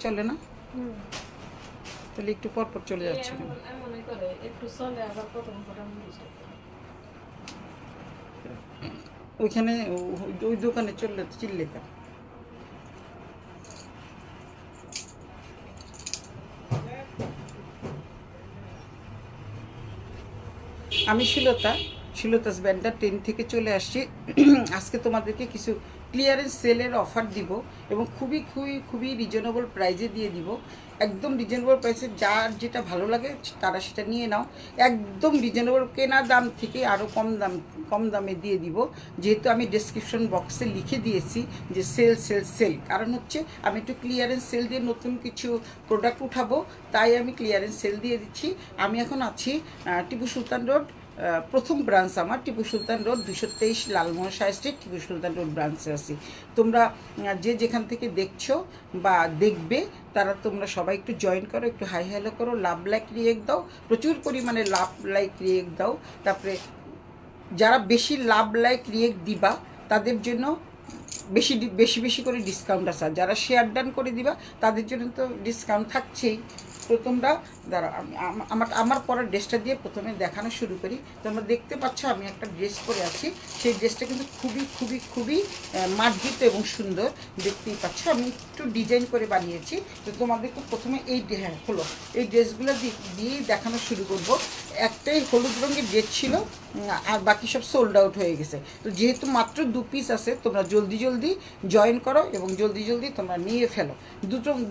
চলে না, তাহলে একটু পর পর চলে যাচ্ছে কেন? ওইখানে ওই দোকানে চললে চিল্লে কেন? আমি শিলতাস ব্যান্ডার 10 থেকে চলে আসছি। আজকে তোমাদেরকে কিছু ক্লিয়ারেন্স সেলের অফার দিব এবং খুবই খুবই খুবই রিজনেবল প্রাইজে দিয়ে দিব। একদম রিজনেবল প্রাইসে যার যেটা ভালো লাগে তারা সেটা নিয়ে নাও। একদম রিজনেবল, কেনার দাম থেকে আরও কম দামে দিয়ে দিব। যেহেতু আমি ডেসক্রিপশন বক্সে লিখে দিয়েছি যে সেল সেল সেল, কারণ হচ্ছে আমি একটু ক্লিয়ারেন্স সেল দিয়ে নতুন কিছু প্রোডাক্ট উঠাবো, তাই আমি ক্লিয়ারেন্স সেল দিয়ে দিচ্ছি। আমি এখন আছি টিপু সুলতান রোড, প্রথম ব্রাঞ্চ আমার Tipu Sultan road 223 Lalmohan Shah street, Tipu Sultan road ব্রাঞ্চে আছি। তোমরা যে যেখান থেকে দেখছো বা দেখবে তারা তোমরা সবাই একটু জয়েন করো, একটু হাই হ্যালো করো, লাভ লাইক রিয়েক্ট দাও, প্রচুর পরিমাণে লাভ লাইক রিয়েক্ট দাও। তারপরে যারা বেশি লাভ লাইক রিয়েক্ট দিবা তাদের জন্য বেশি বেশি বেশি করে ডিসকাউন্ট আছে। আর যারা শেয়ার ডান করে দিবা তাদের জন্য তো ডিসকাউন্ট থাকছেই। তো তোমরা দাঁড়া, আমি আমার পরার ড্রেসটা দিয়ে প্রথমে দেখানো শুরু করি। তোমরা দেখতে পাচ্ছ আমি একটা ড্রেস পরে আছি, সেই ড্রেসটা কিন্তু খুবই খুবই খুবই মার্জিত এবং সুন্দর, দেখতেই পাচ্ছ। আমি একটু ডিজাইন করে বানিয়েছি। তো তোমাদেরকে প্রথমে হলো এই ড্রেসগুলো দিয়েই দেখানো শুরু করব। একটাই হলুদ রঙের ড্রেস ছিল, আর বাকি সব সোল্ড আউট হয়ে গেছে। তো যেহেতু মাত্র 2 পিস আছে, তোমরা জলদি জলদি জয়েন করো এবং জলদি জলদি তোমরা নিয়ে ফেলো।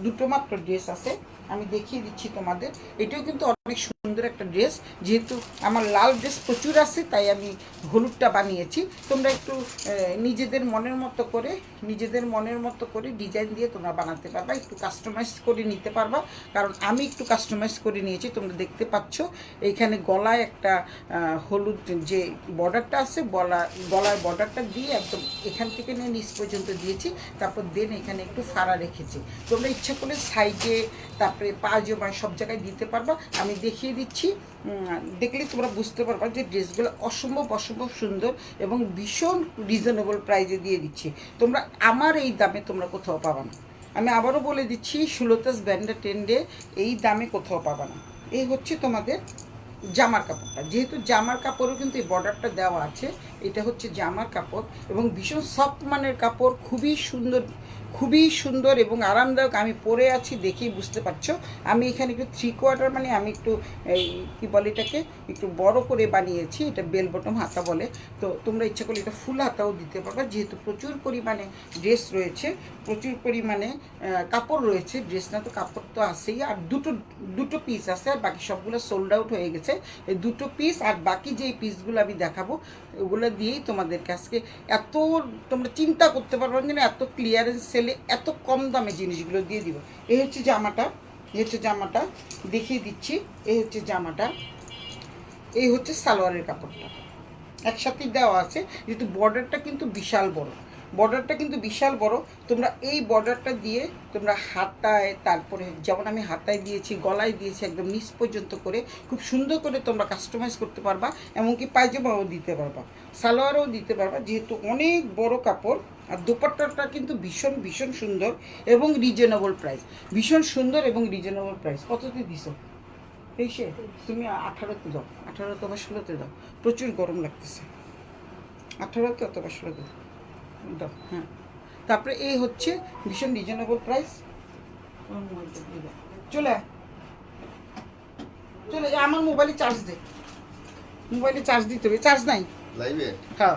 দুটো মাত্র ড্রেস আছে, আমি দেখিয়ে দিচ্ছি তোমাদের। এটাও কিন্তু অনেক সুন্দর একটা ড্রেস। যেহেতু আমার লাল ড্রেস প্রচুর আছে তাই আমি হলুদটা বানিয়েছি। তোমরা একটু নিজেদের মনের মতো করে ডিজাইন দিয়ে তোমরা বানাতে পারবা, একটু কাস্টমাইজ করে নিতে পারবা। কারণ আমি একটু কাস্টমাইজ করে নিয়েছি। তোমরা দেখতে পাচ্ছ এইখানে গলায় একটা হলুদ যে বর্ডারটা আছে, গলায় বর্ডারটা দিয়ে একদম এখান থেকে নিয়ে নিচ পর্যন্ত দিয়েছি। তারপর দেন এখানে একটু ফাড়া রেখেছি। তোমরা ইচ্ছা করলে সাইডে, তারপরে পায়জামায় সব জায়গায় দিতে পারবা। আমি দেখিয়ে দিচ্ছি, দেখলে তোমরা বুঝতে পারবা যে ড্রেসগুলো অসম্ভব সুন্দর এবং ভীষণ রিজনেবল প্রাইজে দিয়ে দিচ্ছি। তোমরা আমার এই দামে তোমরা কোথাও পাবা না। আমি আবারও বলে দিচ্ছি, শিলতাস ব্যান্ডার 10 এই দামে কোথাও পাবা না। এই হচ্ছে তোমাদের জামার কাপড়টা। যেহেতু জামার কাপড়ও কিন্তু এই বর্ডারটা দেওয়া আছে, এটা হচ্ছে জামার কাপড় এবং ভীষণ সফট মানের কাপড়, খুবই সুন্দর এবং আরামদায়ক। আমি পরে আছি দেখেই বুঝতে পারছো। আমি এখানে একটু 3/4 মানে আমি একটু এই কী বলে এটাকে একটু বড় করে বানিয়েছি, এটা বেল বটম হাতা বলে। তো তোমরা ইচ্ছা করলে এটা ফুল হাতাও দিতে পারবে। যেহেতু প্রচুর পরিমাণে ড্রেস রয়েছে, প্রচুর পরিমাণে কাপড় রয়েছে, ড্রেস না তো কাপড় তো আছেই। আর দুটো পিস আছে, আর বাকি সবগুলো সোল্ড আউট হয়ে গেছে। এই দুটো পিস আর বাকি যেই পিসগুলো আমি দেখাবো ওগুলো দিয়েই তোমাদের কাছে এত তোমরা চিন্তা করতে পারবে না এত ক্লিয়ারেন্স সেলে এত কম দামে জিনিসগুলো দিয়ে দিব। এই হচ্ছে জামাটা, দেখিয়ে দিচ্ছি। এই হচ্ছে জামাটা, এই হচ্ছে সালোয়ারের কাপড়টা একসাথেই দেওয়া আছে। যেহেতু বর্ডারটা কিন্তু বিশাল বড়, তোমরা এই বর্ডারটা দিয়ে তোমরা হাতায়, তারপরে যেমন আমি হাতায় দিয়েছি, গলায় দিয়েছি, একদম নিচ পর্যন্ত করে খুব সুন্দর করে তোমরা কাস্টমাইজ করতে পারবা। এমনকি পায়জামাও দিতে পারবা, সালোয়ারও দিতে পারবা। যেহেতু অনেক বড় কাপড়। আর দোপাট্টাটা কিন্তু ভীষণ সুন্দর এবং রিজনেবল প্রাইস, কততে দিছো? 23-এ তুমি 18তে দাও, 18 অথবা 16তে দাও। প্রচুর গরম লাগতেছে, 18তে অথবা 16তে দাও। হ্যাঁ, তারপরে এই হচ্ছে ভীষণ রিজনেবল প্রাইস। চলে আমার মোবাইলে চার্জ দিতে হবে, চার্জ নাই লাইভে। হ্যাঁ,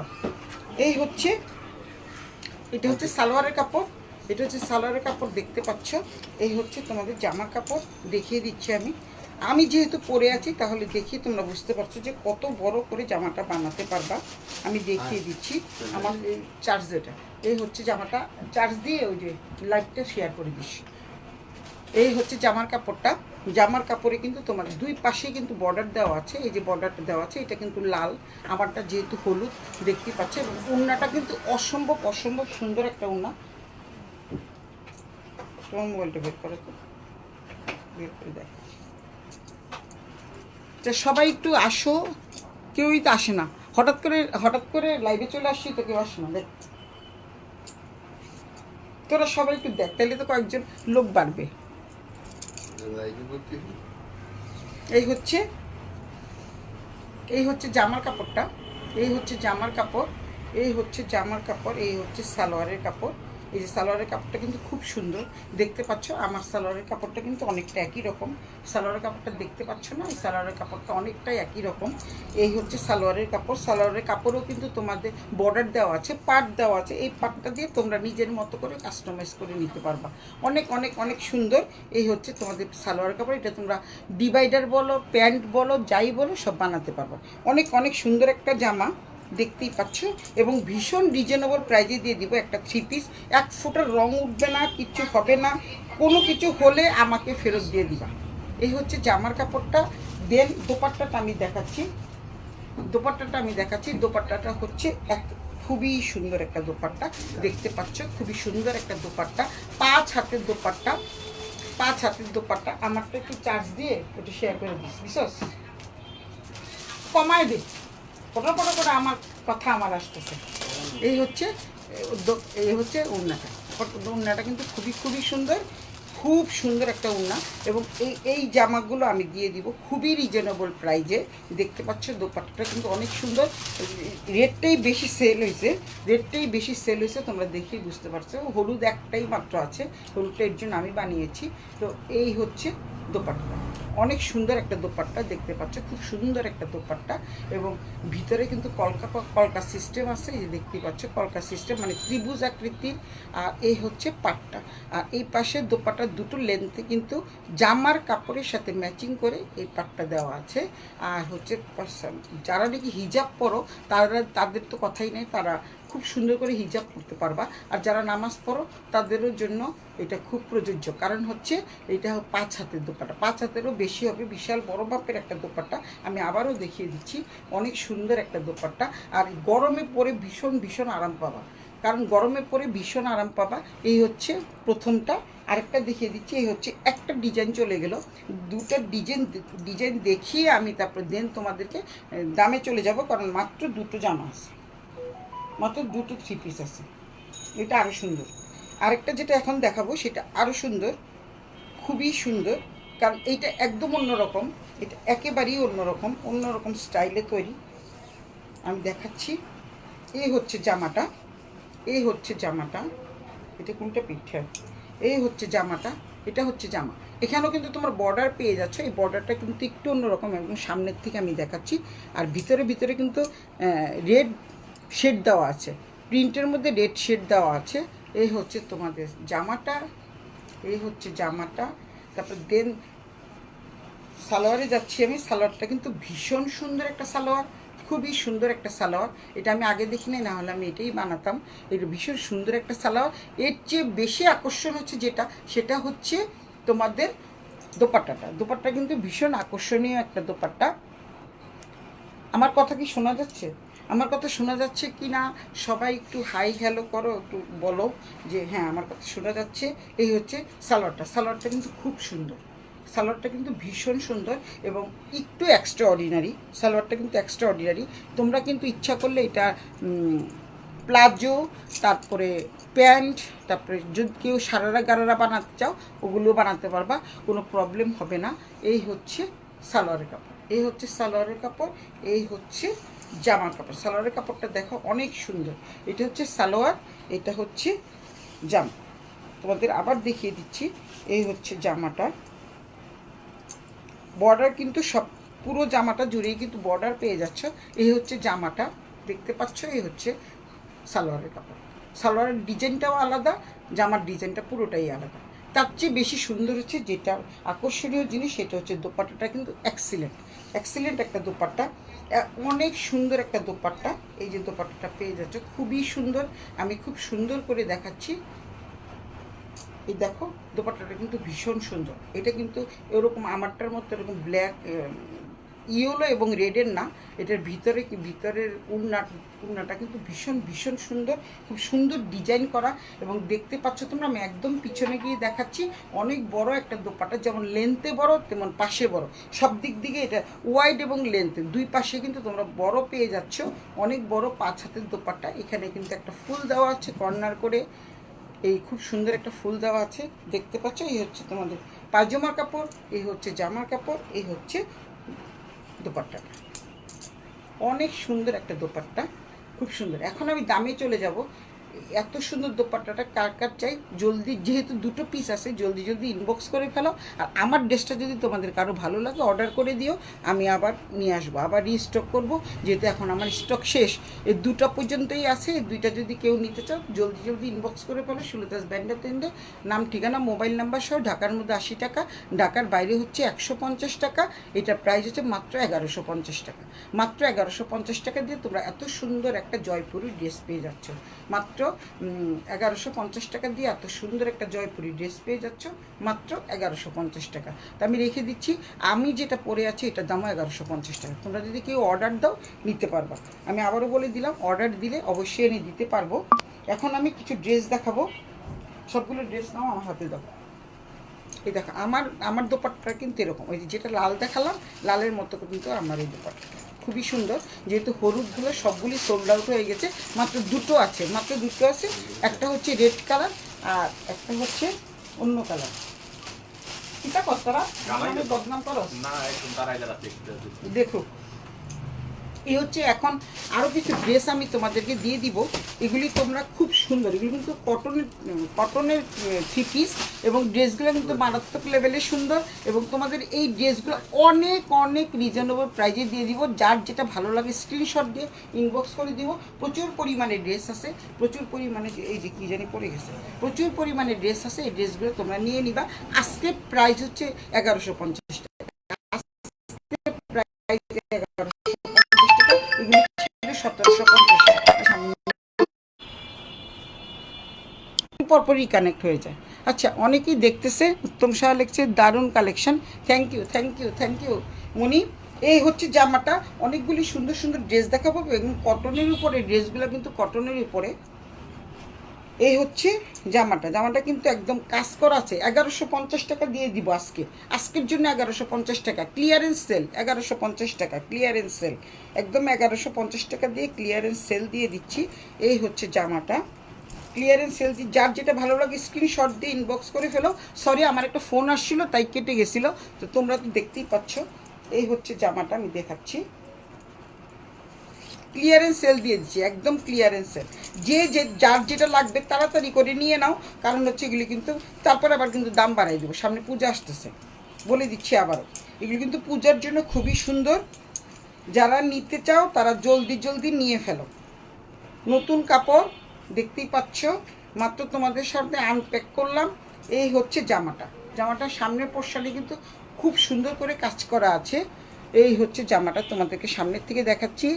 এই হচ্ছে এটা হচ্ছে সালোয়ারের কাপড়, দেখতে পাচ্ছ। এই হচ্ছে তোমাদের জামার কাপড়, দেখিয়ে দিচ্ছি আমি যেহেতু পরে আছি তাহলে দেখিয়ে তোমরা বুঝতে পারছো যে কত বড় করে জামাটা বানাতে পারবা। আমি দেখিয়ে দিচ্ছি আমার এই চার্জ যেটা, এই হচ্ছে জামাটা, চার্জ দিয়ে ওই যে লাইভটা শেয়ার করে দিস। এই হচ্ছে জামার কাপড়ে কিন্তু তোমার দুই পাশে কিন্তু বর্ডার দেওয়া আছে। এই যে বর্ডারটা দেওয়া আছে এটা কিন্তু লাল, আমারটা যেহেতু হলুদ দেখতে পাচ্ছে। এবং ওড়নাটা কিন্তু অসম্ভব সুন্দর একটা ওড়না। তোমার মোবাইলটা বের করে দেয়। সবাই একটু আসো, কেউই তো আসে না। হঠাৎ করে লাইভে চলে আসছি তো কেউ আসে না। দেখ, তোরা সবাই একটু দেখ, তাহলে তো কয়েকজন লোক বাড়বে। এই হচ্ছে এই হচ্ছে জামার কাপড়টা, এই হচ্ছে জামার কাপড়, এই হচ্ছে জামার কাপড়, এই হচ্ছে সালোয়ারের কাপড়। এই যে সালোয়ারের কাপড়টা কিন্তু খুব সুন্দর দেখতে পাচ্ছ। আমার সালোয়ারের কাপড়টা কিন্তু অনেকটা একই রকম। সালোয়ারের কাপড়টা দেখতে পাচ্ছ না? এই সালোয়ারের কাপড়টা অনেকটাই একই রকম। এই হচ্ছে সালোয়ারের কাপড়। সালোয়ারের কাপড়ও কিন্তু তোমাদের বর্ডার দেওয়া আছে, পাট দেওয়া আছে। এই পাটটা দিয়ে তোমরা নিজের মতো করে কাস্টমাইজ করে নিতে পারবা। অনেক অনেক অনেক সুন্দর। এই হচ্ছে তোমাদের সালোয়ারের কাপড়। এটা তোমরা ডিভাইডার বলো, প্যান্ট বলো, যাই বলো সব বানাতে পারবা। অনেক অনেক সুন্দর একটা জামা, দেখতেই পাচ্ছ, এবং ভীষণ রিজনেবল প্রাইজে দিয়ে দিব। একটা 3 পিস, 1 ফুটের রং উঠবে না, কিচ্ছু হবে না। কোনো কিছু হলে আমাকে ফেরত দিয়ে দিবা। এই হচ্ছে জামার কাপড়টা। দেন দোপাট্টাটা আমি দেখাচ্ছি। দোপাট্টাটা হচ্ছে খুবই সুন্দর একটা দোপাট্টা, দেখতে পাচ্ছ, খুবই সুন্দর একটা দোপাট্টা। 5 হাতের দোপাট্টা, 5 হাতের দোপাট্টা। আমারটা একটু চার্জ দিয়ে একটু শেয়ার করে দিস, বিশেষ কমায় দে, পটো পটো করে আমার কথা আমার আসতেছে। এই হচ্ছে উড়নাটা। উড়নাটা কিন্তু খুবই খুবই সুন্দর, খুব সুন্দর একটা উড়না। এবং এই জামাগুলো আমি দিয়ে দিব খুবই রিজনেবল প্রাইজে। দেখতে পাচ্ছ দোপাট্টাটা কিন্তু অনেক সুন্দর। রেটটাই বেশি সেল হয়েছে, তোমরা দেখেই বুঝতে পারছো। হলুদ একটাই মাত্র আছে, হলুদটা এর জন্য আমি বানিয়েছি। তো এই হচ্ছে দোপাট্টা, অনেক সুন্দর একটা দোপাট্টা, দেখতে পাচ্ছ, খুব সুন্দর একটা দোপাট্টা। এবং ভিতরে কিন্তু কলকা সিস্টেম আছে, এই যে দেখতে পাচ্ছ কলকা সিস্টেম, মানে ত্রিভুজ আকৃতির। আর এই হচ্ছে পাটটা। আর এই পাশে দোপাট্টা দুটো লেন্থে কিন্তু জামার কাপড়ের সাথে ম্যাচিং করে এই পাটটা দেওয়া আছে। আর হচ্ছে যারা নাকি হিজাব পরো তাদের তো কথাই নেই, তারা খুব সুন্দর করে হিজাব পরতে পারবা। আর যারা নামাজ পড়ো তাদেরও জন্য এটা খুব প্রযোজ্য, কারণ হচ্ছে এটা 5 হাতের দোপাট্টা, 5 হাতেরও বেশি হবে, বিশাল বড় মাপের একটা দোপাট্টা। আমি আবারও দেখিয়ে দিচ্ছি, অনেক সুন্দর একটা দোপাট্টা। আর গরমে পরে ভীষণ ভীষণ আরাম পাবা, কারণ গরমে পরে ভীষণ আরাম পাবা। এই হচ্ছে প্রথমটা। আরেকটা দেখিয়ে দিচ্ছি। এই হচ্ছে একটা ডিজাইন চলে গেল, দুটো ডিজাইন দেখিয়ে আমি তারপরে দেন তোমাদেরকে দামে চলে যাব, কারণ মাত্র দুটো জামা আছে, মাত্র দুটো 3 পিস আছে। এটা আরও সুন্দর। আরেকটা যেটা এখন দেখাবো সেটা আরও সুন্দর, খুবই সুন্দর, কারণ এইটা একদম অন্যরকম, এটা একেবারেই অন্যরকম স্টাইলে তৈরি। আমি দেখাচ্ছি। এই হচ্ছে জামাটা, এটা কোনটা পিঠে, এই হচ্ছে জামাটা, এটা হচ্ছে জামা। এখানেও কিন্তু তোমার বর্ডার পেয়ে যাচ্ছ। এই বর্ডারটা কিন্তু একটু অন্যরকম, এবং সামনের থেকে আমি দেখাচ্ছি। আর ভিতরে কিন্তু রেড শেড দেওয়া আছে, প্রিন্টের মধ্যে রেড শেড দেওয়া আছে। এই হচ্ছে তোমাদের জামাটা, তারপর দেন সালোয়ারে যাচ্ছি আমি। সালোয়ারটা কিন্তু ভীষণ সুন্দর একটা সালোয়ার, খুবই সুন্দর একটা সালোয়ার। এটা আমি আগে দেখিনি, না হলে আমি এটাই বানাতাম। এটা ভীষণ সুন্দর একটা সালোয়ার। এর চেয়ে বেশি আকর্ষণ হচ্ছে সেটা হচ্ছে তোমাদের দোপাট্টা কিন্তু ভীষণ আকর্ষণীয় একটা দোপাট্টা। আমার কথা কি শোনা যাচ্ছে? আমার কথা শোনা যাচ্ছে কি না সবাই একটু হাই হ্যালো করো, একটু বলো যে হ্যাঁ আমার কথা শোনা যাচ্ছে। এই হচ্ছে সালোয়ারটা কিন্তু খুব সুন্দর, সালোয়ারটা কিন্তু ভীষণ সুন্দর এবং একটু এক্সট্রা অর্ডিনারি। সালোয়ারটা কিন্তু এক্সট্রা অর্ডিনারি। তোমরা কিন্তু ইচ্ছা করলে এটা প্লাজো, তারপরে প্যান্ট, তারপরে যদি কেউ সারারা গারারা বানাতে চাও ওগুলো বানাতে পারবা, কোনো প্রবলেম হবে না। এই হচ্ছে সালোয়ারের কাপড়, এই হচ্ছে জামার কাপড়। সালোয়ারের কাপড়টা দেখো অনেক সুন্দর। এটা হচ্ছে সালোয়ার, এটা হচ্ছে জামা। তোমাদের আবার দেখিয়ে দিচ্ছি। এই হচ্ছে জামাটা, বর্ডার কিন্তু সব পুরো জামাটা জুড়েই কিন্তু বর্ডার পেয়ে যাচ্ছ। এই হচ্ছে জামাটা, দেখতে পাচ্ছ। এই হচ্ছে সালোয়ারের কাপড়। সালোয়ারের ডিজাইনটাও আলাদা, জামার ডিজাইনটা পুরোটাই আলাদা। তার চেয়ে বেশি সুন্দর হচ্ছে যেটা আকর্ষণীয় জিনিস, সেটা হচ্ছে দোপাট্টাটা কিন্তু এক্সিলেন্ট একটা দোপাট্টা, অনেক সুন্দর একটা দোপাট্টা। এই যে দোপাট্টাটা পেয়ে যাচ্ছ, খুবই সুন্দর। আমি খুব সুন্দর করে দেখাচ্ছি। এই দেখো দোপাট্টাটা কিন্তু ভীষণ সুন্দর। এটা কিন্তু এরকম আমারটার মতো এরকম ব্ল্যাক ইয়েলো এবং রেডের না, এটার ভিতরের উন্নাটা কিন্তু ভীষণ সুন্দর, খুব সুন্দর ডিজাইন করা। এবং দেখতে পাচ্ছ তোমরা, আমি একদম পিছনে গিয়ে দেখাচ্ছি। অনেক বড় একটা দোপাট্টা, যেমন লেন্থে বড় তেমন পাশে বড়, সব দিক দিকে এটা ওয়াইড এবং লেন্থে দুই পাশে কিন্তু তোমরা বড় পেয়ে যাচ্ছ। অনেক বড় 5 হাতের দোপাট্টা। এখানে কিন্তু একটা ফুল দেওয়া আছে কর্নার করে, এই খুব সুন্দর একটা ফুল দেওয়া আছে, দেখতে পাচ্ছ। এই হচ্ছে তোমাদের পায়জামার কাপড়, এই হচ্ছে জামার কাপড়, এই হচ্ছে দোপাট্টাটা। অনেক সুন্দর একটা দোপাট্টা, খুব সুন্দর। এখন আমি দামে চলে যাব। এত সুন্দর দোপাট্টাটা কার কার চাই জলদি, যেহেতু দুটো পিস আছে, জলদি জলদি ইনবক্স করে ফেলো। আর আমার ড্রেসটা যদি তোমাদের কারো ভালো লাগে অর্ডার করে দিও, আমি আবার নিয়ে আসবো, আবার রিস্টক করব। যেহেতু এখন আমার স্টক শেষ, এই দুটা পর্যন্তই আছে। এই দুইটা যদি কেউ নিতে চাও জলদি জলদি ইনবক্স করে ফেলো। সুলতাস ব্যান্ডের টেন্ডে নাম, ঠিকানা, মোবাইল নাম্বার সহ। ঢাকার মধ্যে 80 টাকা, ঢাকার বাইরে হচ্ছে 150 টাকা। এটার প্রাইস হচ্ছে মাত্র 1150 টাকা। মাত্র 1150 টাকা দিয়ে তোমরা এত সুন্দর একটা জয়পুরি ড্রেস পেয়ে যাচ্ছ। মাত্র 1150 টাকা দিয়ে এত সুন্দর একটা জয়পুরি ড্রেস পেয়ে যাচ্ছ মাত্র 1150 টাকা। তা আমি রেখে দিচ্ছি। আমি যেটা পরে আছি এটার দামও 1150 টাকা। তোমরা যদি কেউ অর্ডার দাও নিতে পারবা। আমি আবারও বলে দিলাম, অর্ডার দিলে অবশ্যই এনে দিতে পারবো। এখন আমি কিছু ড্রেস দেখাবো। সবগুলো ড্রেস নাও আমার হাতে দাও। এই দেখো আমার দোপাট্টাটা কিন্তু এরকম, ওই যেটা লাল দেখালাম লালের মতো কিন্তু আমার এই দোপাট্টাটা খুবই সুন্দর। যেহেতু হলুদগুলো সবগুলি সোল্ড আউট হয়ে গেছে, মাত্র দুটো আছে, মাত্র দুটো আছে। একটা হচ্ছে রেড কালার আর একটা হচ্ছে অন্য কালার। কিটা কস্তারা আমি বদনাম করো না, দেখো। এই হচ্ছে এখন আরও কিছু ড্রেস আমি তোমাদেরকে দিয়ে দিব। এগুলি তোমরা খুব সুন্দর, এগুলি কিন্তু কটনের থ্রি পিস, এবং ড্রেসগুলো কিন্তু মারাত্মক লেভেলে সুন্দর। এবং তোমাদের এই ড্রেসগুলো অনেক অনেক রিজনেবল প্রাইজে দিয়ে দিব। যার যেটা ভালো লাগে স্ক্রিনশট দিয়ে ইনবক্স করে দিব। প্রচুর পরিমাণে ড্রেস আছে, প্রচুর পরিমাণে, এই যে কী জানি পড়ে গেছে, প্রচুর পরিমাণে ড্রেস আছে। এই ড্রেসগুলো তোমরা নিয়ে নিবা। আজকে প্রাইস হচ্ছে 1150 টাকা। আজকে প্রাইস 1150 টাকা। এগুলি ছিল 1750 টাকা। পরপরই কানেক্ট হয়ে যায়। আচ্ছা, অনেকেই দেখতেছে, উত্তম সাহা লিখছে দারুণ collection. Thank you, thank you, thank you Moni. এই হচ্ছে জামাটা। অনেকগুলি সুন্দর সুন্দর ড্রেস দেখাবো এবং কটনের উপরে, ড্রেসগুলো কিন্তু কটনের উপরে। এই হচ্ছে জামাটা কিন্তু একদম কাজ করা আছে। 1150 টাকা দিয়ে দিব আজকের জন্য। 1150 টাকা ক্লিয়ারেন্স সেল, 1150 টাকা ক্লিয়ারেন্স সেল, একদম 1150 টাকা দিয়ে ক্লিয়ারেন্স সেল দিয়ে দিচ্ছি। এই হচ্ছে জামাটা, ক্লিয়ারেন্স সেল। যার যেটা ভালো লাগে স্ক্রিনশট দিয়ে ইনবক্স করে ফেলো। সরি, আমার একটা ফোন আসছিল তাই কেটে গেছিলো, তো তোমরা তো দেখতেই পাচ্ছ। এই হচ্ছে জামাটা, আমি দেখাচ্ছি। ক্লিয়ারেন্স সেল দিয়ে দিচ্ছি, একদম ক্লিয়ারেন্স সেল। যার যেটা লাগবে তাড়াতাড়ি করে নিয়ে নাও, কারণ হচ্ছে এগুলি কিন্তু তারপর আবার কিন্তু দাম বাড়াই দেবো। সামনে পূজা আসতেছে, বলে দিচ্ছি আবারও। এগুলি কিন্তু পূজার জন্য খুবই সুন্দর। যারা নিতে চাও তারা জলদি জলদি নিয়ে ফেলো। নতুন কাপড় দেখতেই পাচ্ছ, মাত্র তোমাদের সাথে আনপ্যাক করলাম। এই হচ্ছে জামাটার সামনের পোর্শনে কিন্তু খুব সুন্দর করে কাজ করা আছে। এই হচ্ছে জামাটা, তোমাদেরকে সামনের থেকে দেখাচ্ছি।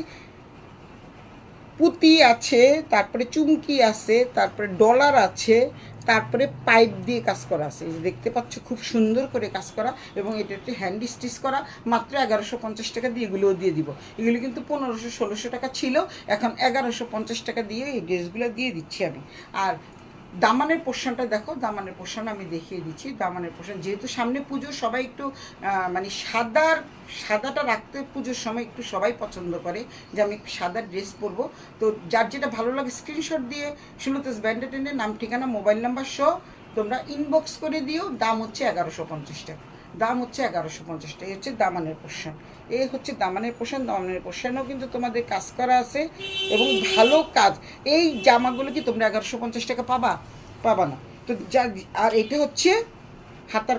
পুঁতি আছে, তারপরে চুমকি আছে, তারপরে ডলার আছে, তারপরে পাইপ দিয়ে কাজ করা আছে। এই যে দেখতে পাচ্ছ খুব সুন্দর করে কাজ করা, এবং এটা একটু হ্যান্ডি স্টিচ করা। মাত্র 1150 টাকা দিয়ে এগুলোও দিয়ে দিব। এগুলো কিন্তু 1500-1600 টাকা ছিল, এখন 1150 টাকা দিয়ে এই ড্রেসগুলো দিয়ে দিচ্ছি আমি। আর দামানের পোর্শনটা দেখো, দামানের পোর্শন আমি দেখিয়ে দিচ্ছি। দামানের পোর্শন যেহেতু সামনে পুজো, সবাই একটু মানে সাদাটা রাখতে পুজোর সময় একটু সবাই পছন্দ করে যে আমি সাদা ড্রেস পরবো। তো যার যেটা ভালো লাগে স্ক্রিনশট দিয়ে সুলতাস ব্যান্ডের নাম, ঠিকানা, মোবাইল নাম্বার সহ তোমরা ইনবক্স করে দিও। দাম হচ্ছে 1150 টাকা, দাম হচ্ছে 1150 টাকা। এই হচ্ছে দামানের পোর্শন, এই হচ্ছে দামানের পোর্শন। দামানের পোর্শনেও কিন্তু তোমাদের কাজ করা আছে এবং ভালো কাজ। এই জামাগুলো কি তোমরা 1150 টাকা পাবা না। তো আর এটা হচ্ছে হাতার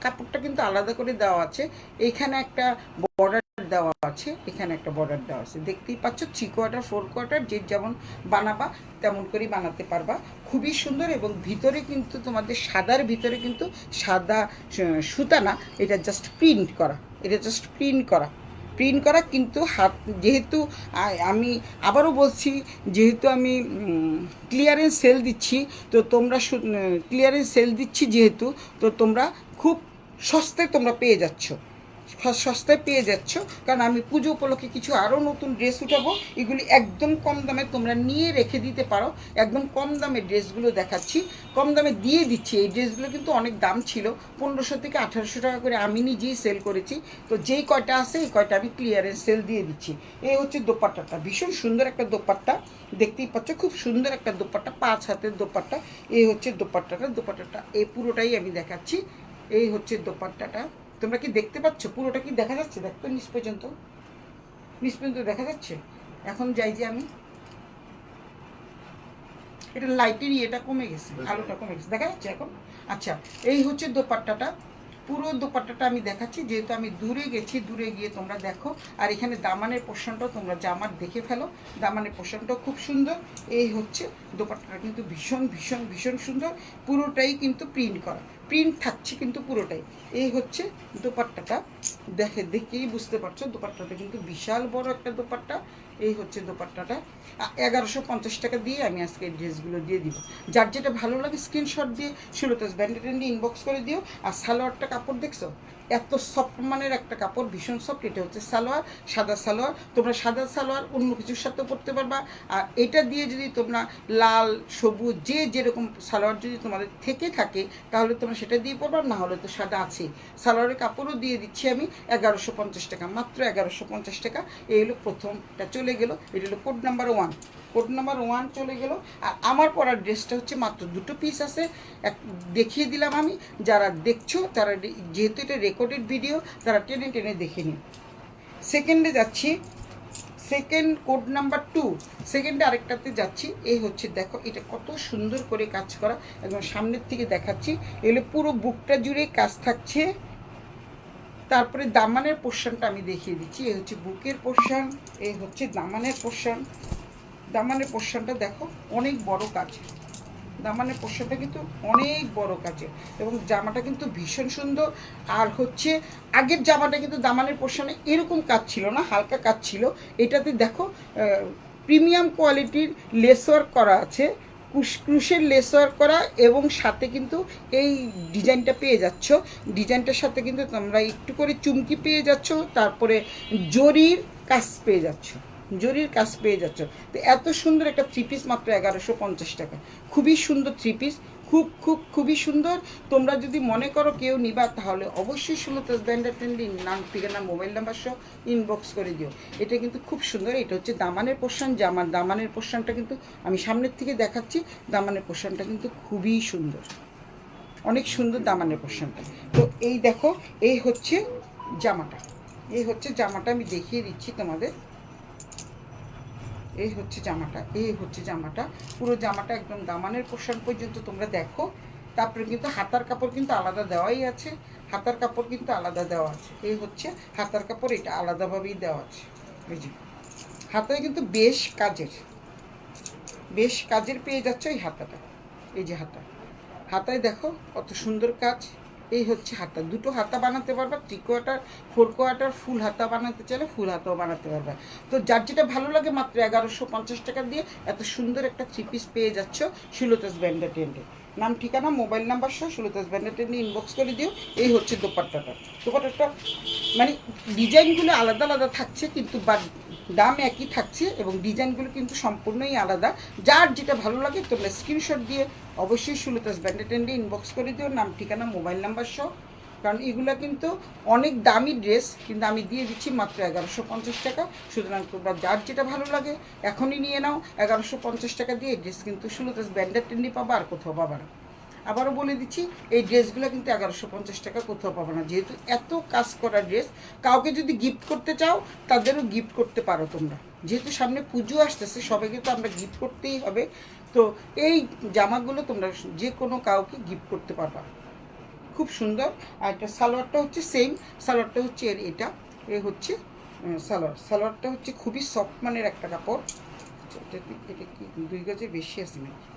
কাপড়টা কিন্তু আলাদা করে দেওয়া আছে। এইখানে একটা বর্ডার দেওয়া আছে, এখানে একটা বর্ডার দেওয়া আছে, দেখতেই পাচ্ছ। 3 কোয়ার্টার 4 কোয়ার্টার যে যেমন বানাবা তেমন করেই বানাতে পারবা। খুবই সুন্দর। এবং ভিতরে কিন্তু তোমাদের সাদার ভিতরে কিন্তু সাদা সুতা না, এটা জাস্ট প্রিন্ট করা কিন্তু যেহেতু আমি আবারও বলছি, যেহেতু আমি ক্লিয়ারেন্স সেল দিচ্ছি, তো তোমরা ক্লিয়ারেন্স সেল দিচ্ছি যেহেতু, তো তোমরা খুব সস্তায় তোমরা পেয়ে যাচ্ছ। সস্তায় পেয়ে যাচ্ছ, কারণ আমি পুজো উপলক্ষে কিছু আরও নতুন ড্রেস উঠাবো। এগুলি একদম কম দামে তোমরা নিয়ে রেখে দিতে পারো। একদম কম দামে ড্রেসগুলো দেখাচ্ছি, কম দামে দিয়ে দিচ্ছি। এই ড্রেসগুলো কিন্তু অনেক দাম ছিল, 1500 থেকে 1800 টাকা করে আমি নিজেই সেল করেছি। তো যেই কয়টা আছে এই কয়টা আমি ক্লিয়ারেন্স সেল দিয়ে দিচ্ছি। এই হচ্ছে দোপাট্টাটা, ভীষণ সুন্দর একটা দোপাট্টা, দেখতেই পাচ্ছ খুব সুন্দর একটা দোপাট্টা, 5 হাতের দোপাট্টা। এই হচ্ছে দোপাট্টাটা এই পুরোটাই আমি দেখাচ্ছি। এই হচ্ছে দোপাট্টাটা, তোমরা কি দেখতে পাচ্ছ? পুরোটা কি দেখা যাচ্ছে? দেখতো নিচ পর্যন্ত দেখা যাচ্ছে। এখন যাই যে আমি, এটা লাইটের ইয়েটা কমে গেছে, আলোটা কমে গেছে, দেখা যাচ্ছে এখন? আচ্ছা, এই হচ্ছে দোপাট্টাটা, পুরো দোপাট্টাটা আমি দেখাচ্ছি, যেহেতু আমি দূরে গেছি, দূরে গিয়ে তোমরা দেখো। আর এখানে দামানের পোর্শনটাও তোমরা জামার দেখে ফেলো, দামানের পোর্শনটাও খুব সুন্দর। এই হচ্ছে দোপাট্টাটা, কিন্তু ভীষণ ভীষণ ভীষণ সুন্দর, পুরোটাই কিন্তু প্রিন্ট করা, প্রিন্ট থাকছে কিন্তু পুরোটাই। এই হচ্ছে দোপাট্টাটা, দেখেই বুঝতে পারছো দোপাট্টাটা কিন্তু বিশাল বড় একটা দোপাট্টা। এই হচ্ছে দোপাট্টাটা, 1150 টাকা দিয়ে আমি আজকে এই ড্রেসগুলো দিয়ে দিব। যার যেটা ভালো লাগে স্ক্রিনশট দিয়ে সুলতাস ব্যান্ডেটেন্ডি ইনবক্স করে দিও। আর সালোয়ারটা কাপড় দেখছো, এত সফট মানের একটা কাপড়, ভীষণ সফট। এটা হচ্ছে সালোয়ার, সাদা সালোয়ার, তোমরা সাদা সালোয়ার অন্য কিছুর সাথে পরতে পারবা। আর এটা দিয়ে যদি তোমরা লাল সবুজ যে যেরকম সালোয়ার যদি তোমাদের থেকে থাকে তাহলে তোমরা সেটা দিয়ে পরবা, না হলে তো সাদা আছে। সালোয়ারের কাপড়ও দিয়ে দিচ্ছি আমি 1150 টাকা, মাত্র 1150 টাকা। এই হলো প্রথমটা চলে গেল, এটা হলো কোড নাম্বার 1, কোড নাম্বার 1 চলে গেল। আর আমার পরার ড্রেসটা হচ্ছে মাত্র 2টো পিস আছে, দেখিয়ে দিলাম আমি। যারা দেখছো তারা, যেহেতু এটা রেকর্ডেড ভিডিও, তারা টেনে টেনে দেখে নিন। সেকেন্ডে যাচ্ছি, সেকেন্ড কোড নাম্বার 2, সেকেন্ডে আরেকটাতে যাচ্ছি। এই হচ্ছে দেখো, এটা কত সুন্দর করে কাজ করা, একদম সামনের থেকে দেখাচ্ছি। এগুলো পুরো বুকটা জুড়ে কাজ থাকছে। তারপরে দামানের পোর্শনটা আমি দেখিয়ে দিচ্ছি। এই হচ্ছে বুকের পোর্শন, এই হচ্ছে দামানের পোর্শন। দামানের পোর্শনটা দেখো অনেক বড় কাজ, দামানের পোর্শনটা কিন্তু অনেক বড় কাজে, এবং জামাটা কিন্তু ভীষণ সুন্দর। আর হচ্ছে আগের জামাটা কিন্তু দামানের পোর্শনে এরকম কাজ ছিল না, হালকা কাজ ছিল। এটাতে দেখো প্রিমিয়াম কোয়ালিটির লেস ওয়ার্ক করা আছে, ক্রুশের লেস ওয়ার্ক করা, এবং সাথে কিন্তু এই ডিজাইনটা পেয়ে যাচ্ছ। ডিজাইনটার সাথে কিন্তু তোমরা একটু করে চুমকি পেয়ে যাচ্ছ, তারপরে জরির কাজ পেয়ে যাচ্ছ, জরির কাজ পেয়ে যাচ্ছ। তো এত সুন্দর একটা 3 পিস মাত্র 1150 টাকা, খুবই সুন্দর 3 পিস, খুবই সুন্দর। তোমরা যদি মনে করো কেউ নিবা, তাহলে অবশ্যই সুলতাস ব্যান্ডেটেন্ডি নাম, ঠিকানা, মোবাইল নাম্বার সহ ইনবক্স করে দিও। এটা কিন্তু খুব সুন্দর। এটা হচ্ছে দামানের পোর্শন, জামার দামানের পোর্শনটা কিন্তু আমি সামনের থেকে দেখাচ্ছি। দামানের পোর্শনটা কিন্তু খুবই সুন্দর, অনেক সুন্দর দামানের পোর্শনটা। তো এই দেখো, এই হচ্ছে জামাটা, এই হচ্ছে জামাটা, আমি দেখিয়ে দিচ্ছি তোমাদের। এই হচ্ছে জামাটা, এই হচ্ছে জামাটা, পুরো জামাটা একদম দামানের পোর্শন পর্যন্ত তোমরা দেখো। তারপরে কিন্তু হাতার কাপড় কিন্তু আলাদা দেওয়াই আছে, হাতার কাপড় কিন্তু আলাদা দেওয়া আছে। এই হচ্ছে হাতার কাপড়, এটা আলাদাভাবেই দেওয়া আছে। এই যে হাতায় কিন্তু বেশ কাজের পেয়ে যাচ্ছে এই হাতাটা। এই যে হাতায় দেখো কত সুন্দর কাজ। এই হচ্ছে হাতা, 2টো হাতা বানাতে পারবা, 3 কোয়ার্টার, 4 কোয়ার্টার, ফুল হাতা বানাতে চাইলে ফুল হাতাও বানাতে পারবা। তো যার যেটা ভালো লাগে মাত্র 1150 টাকা দিয়ে এত সুন্দর একটা 3 পিস পেয়ে যাচ্ছ সুলতাস ব্যান্ডেটেন্ডে। নাম, ঠিকানা, মোবাইল নাম্বার সহ সুলতাস ব্যান্ডেটেন্ডে ইনবক্স করে দিও। এই হচ্ছে দোপাট্টাটা, মানে ডিজাইনগুলো আলাদা আলাদা থাকছে, কিন্তু দাম একই থাকছে, এবং ডিজাইনগুলো কিন্তু সম্পূর্ণই আলাদা। যার যেটা ভালো লাগে তোমরা স্ক্রিনশট দিয়ে অবশ্যই সুলতাস ব্যান্ডেটেন্ডে ইনবক্স করে দিও, নাম, ঠিকানা, মোবাইল নাম্বার সহ। কারণ এগুলো কিন্তু অনেক দামি ড্রেস, কিন্তু আমি দিয়ে দিচ্ছি মাত্র 1150 টাকা। সুতরাং তোমরা যার যেটা ভালো লাগে এখনই নিয়ে নাও। 1150 টাকা দিয়ে এই ড্রেস কিন্তু সুলতাস ব্যান্ডেটেন্ডে পাবা, আর কোথাও পাবা না। আবারও বলে দিচ্ছি, এই ড্রেসগুলো কিন্তু 1150 টাকা কোথাও পাবো না। যেহেতু এত কাজ করা ড্রেস, কাউকে যদি গিফট করতে চাও তাদেরও গিফট করতে পারো তোমরা। যেহেতু সামনে পুজো আসতেছে, সবাইকে তো আমরা গিফট করতেই হবে। তো এই জামাগুলো তোমরা যে কোনো কাউকে গিফট করতে পারবা, খুব সুন্দর। আর এটা সালোয়ারটা হচ্ছে সেম, সালোয়ারটা হচ্ছে এটা, এ হচ্ছে সালোয়ারটা হচ্ছে খুবই সফট মানের একটা কাপড়। এটা কি 2 গজের বেশি আছে নাকি?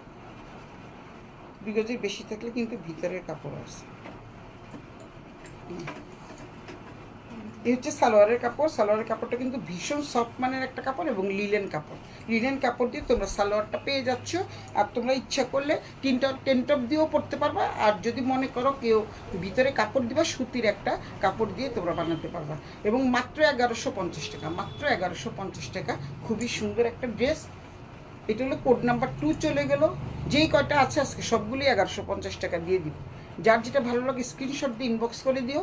2 গজের বেশি থাকলে কিন্তু ভিতরের কাপড় আছে। এই হচ্ছে সালোয়ারের কাপড়। সালোয়ারের কাপড়টা কিন্তু ভীষণ সফট মানের একটা কাপড় এবং লিলেন কাপড়। লিলেন কাপড় দিয়ে তোমরা সালোয়ারটা পেয়ে যাচ্ছ। আর তোমরা ইচ্ছা করলে টেন টপ দিয়েও পরতে পারবা। আর যদি মনে করো কেউ ভিতরে কাপড় দিবা, সুতির একটা কাপড় দিয়ে তোমরা বানাতে পারবা। এবং মাত্র 1150 টাকা, মাত্র 1150 টাকা। খুবই সুন্দর একটা ড্রেস। এটা হলো কোড নাম্বার 2 চলে গেল। যেই কয়টা আছে আজকে সবগুলি 1150 টাকা দিয়ে দিব। যার যেটা ভালো লাগে স্ক্রিনশট দিয়ে ইনবক্স করে দিও।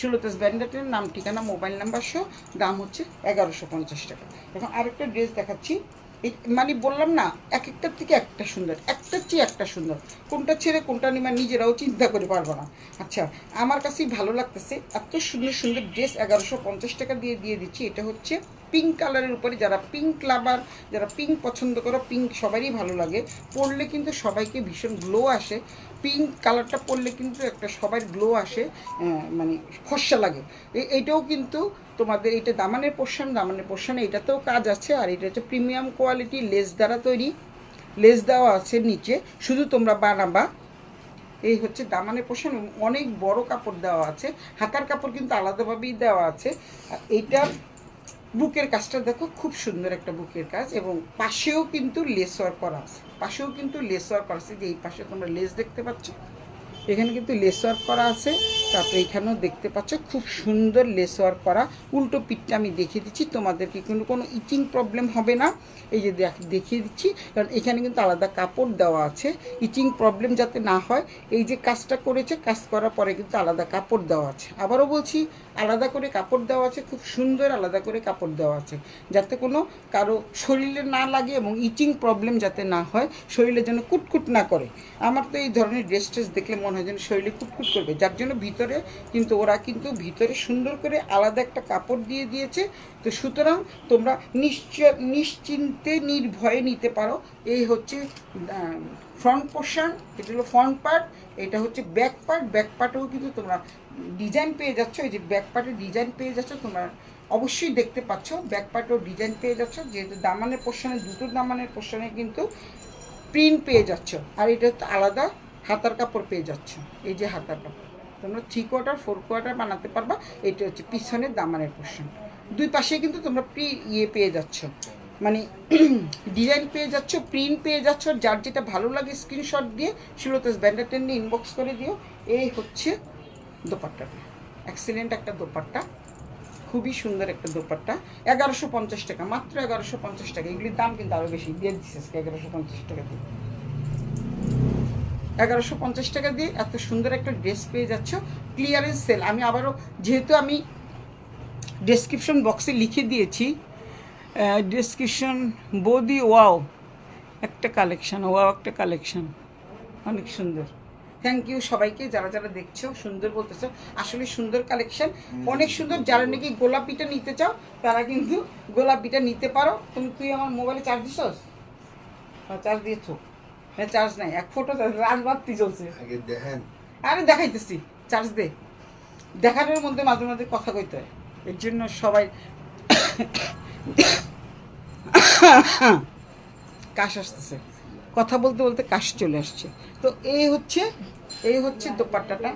সুলতাস ব্যান্ডেটের নাম, ঠিকানা, মোবাইল নাম্বার সহ। দাম হচ্ছে 1150 টাকা। এখন আরেকটা ড্রেস দেখাচ্ছি। এই মানে বললাম না, এক একটার থেকে একটা সুন্দর, একটার চেয়ে একটা সুন্দর। কোনটা ছেড়ে কোনটা নিবা নিজেরাও চিন্তা করে পারবো না। আচ্ছা, আমার কাছেই ভালো লাগতেছে, এত সুন্দর সুন্দর ড্রেস 1150 টাকা দিয়ে দিচ্ছি। এটা হচ্ছে পিঙ্ক কালারের উপরে। যারা পিঙ্ক লাভার, যারা পিঙ্ক পছন্দ করো, পিঙ্ক সবারই ভালো লাগে, পরলে কিন্তু সবাইকে ভীষণ গ্লো আসে। পিঙ্ক কালারটা পরলে কিন্তু একটা সবার গ্লো আসে, মানে ফর্সা লাগে। এইটাও কিন্তু তোমাদের এটা দামানের পোর্শনে এটাতেও কাজ আছে। আর এটা হচ্ছে প্রিমিয়াম কোয়ালিটি, লেস দ্বারা তৈরি, লেস দেওয়া আছে নিচে, শুধু তোমরা বানাবা। এই হচ্ছে দামানের পোর্শন, অনেক বড় কাপড় দেওয়া আছে। হাতার কাপড় কিন্তু আলাদাভাবেই দেওয়া আছে। আর এইটার বুকের কাজটা দেখো, খুব সুন্দর একটা বুকের কাজ। এবং পাশেও কিন্তু লেস ওয়ার্ক করা আছে, পাশেও কিন্তু লেস ওয়ার্ক করা আছে। যে এই পাশে তোমরা লেস দেখতে পাচ্ছ, এখানে কিন্তু লেস ওয়ার্ক করা আছে। তারপরে এখানেও দেখতে পাচ্ছ খুব সুন্দর লেস ওয়ার্ক করা। উল্টো পিঠটা আমি দেখিয়ে দিচ্ছি, তোমাদেরকে কিন্তু কোনো ইচিং প্রবলেম হবে না। এই যে দেখিয়ে দিচ্ছি, কারণ এখানে কিন্তু আলাদা কাপড় দেওয়া আছে, ইচিং প্রবলেম যাতে না হয়। এই যে কাজটা করেছে, কাজ করার পরে কিন্তু আলাদা কাপড় দেওয়া আছে। আবারও বলছি, আলাদা করে কাপড় দেওয়া আছে, খুব সুন্দর আলাদা করে কাপড় দেওয়া আছে, যাতে কোনো কারো শরীরে না লাগে এবং ইচিং প্রবলেম যাতে না হয়, শরীরে যেন কুটকুট না করে। আমার তো এই ধরনের ড্রেস ট্রেস দেখলে মনে হয় যেন শরীরে কুটকুট করবে, যার জন্য ভিতরে কিন্তু ওরা কিন্তু ভিতরে সুন্দর করে আলাদা একটা কাপড় দিয়ে দিয়েছে। তো সুতরাং তোমরা নিশ্চিন্তে নির্ভয়ে নিতে পারো। এই হচ্ছে ফ্রন্ট পোর্শন, এটা হলো ফ্রন্ট পার্ট। এটা হচ্ছে ব্যাক পার্ট। ব্যাক পার্টেও কিন্তু তোমরা ডিজাইন পেয়ে যাচ্ছ। এই যে ব্যাক পার্টের ডিজাইন পেয়ে যাচ্ছ, তোমরা অবশ্যই দেখতে পাচ্ছ ব্যাক পার্টেও ডিজাইন পেয়ে যাচ্ছ। যেহেতু দামানের পোর্শনে, দুটো দামানের পোর্শনে কিন্তু প্রিন্ট পেয়ে যাচ্ছ। আর এটা হচ্ছে আলাদা হাতার কাপড় পেয়ে যাচ্ছ। এই যে হাতার কাপড়, তোমরা 3 কোয়ার্টার 4 কোয়ার্টার বানাতে পারবা। এটা হচ্ছে পিছনের দামানের পোর্শন। দুই পাশে কিন্তু তোমরা পেয়ে যাচ্ছ, মানে ডিজাইন পেয়ে যাচ্ছ, প্রিন্ট পেয়ে যাচ্ছ। যার যেটা ভালো লাগে স্ক্রিনশট দিয়ে সুলতাস ব্যান্ডেটের নিয়ে ইনবক্স করে দিও। এই হচ্ছে দোপাট্টাটা, এক্সিলেন্ট একটা দোপাট্টা, খুবই সুন্দর একটা দোপাট্টা। 1150 টাকা, মাত্র 1150 টাকা। এগুলির দাম কিন্তু আরও বেশি দিয়ে দিচ্ছে 1150 টাকা দিয়ে। 1150 টাকা দিয়ে এত সুন্দর একটা ড্রেস পেয়ে যাচ্ছ। Clearance sale. আমি আবারও, যেহেতু আমি ডেসক্রিপশন বক্সে লিখে দিয়েছি, ডেসক্রিপশন বৌদি ওয়াও একটা কালেকশান, ওয়াও একটা কালেকশান, অনেক সুন্দর। থ্যাংক ইউ সবাইকে যারা যারা দেখছো, সুন্দর বলতেছো। আসলে সুন্দর কালেকশন, অনেক সুন্দর। যারা নাকি গোলাপিটা নিতে চাও তারা কিন্তু গোলাপিটা নিতে পারো। তুই আমার মোবাইলে চার্জ দিছস? চার্জ দিয়েছো? হ্যাঁ, চার্জ নাই, 1 ফোটো রাত বাড়তি চলছে। আরে দেখাইতেছি, চার্জ দে। দেখানোর মধ্যে মাঝে মাঝে কথা কইতে হয়, এর জন্য সবাই কাশ আসতেছে, কথা বলতে বলতে কাশ চলে আসছে। তো এই হচ্ছে দোপাট্টাটা,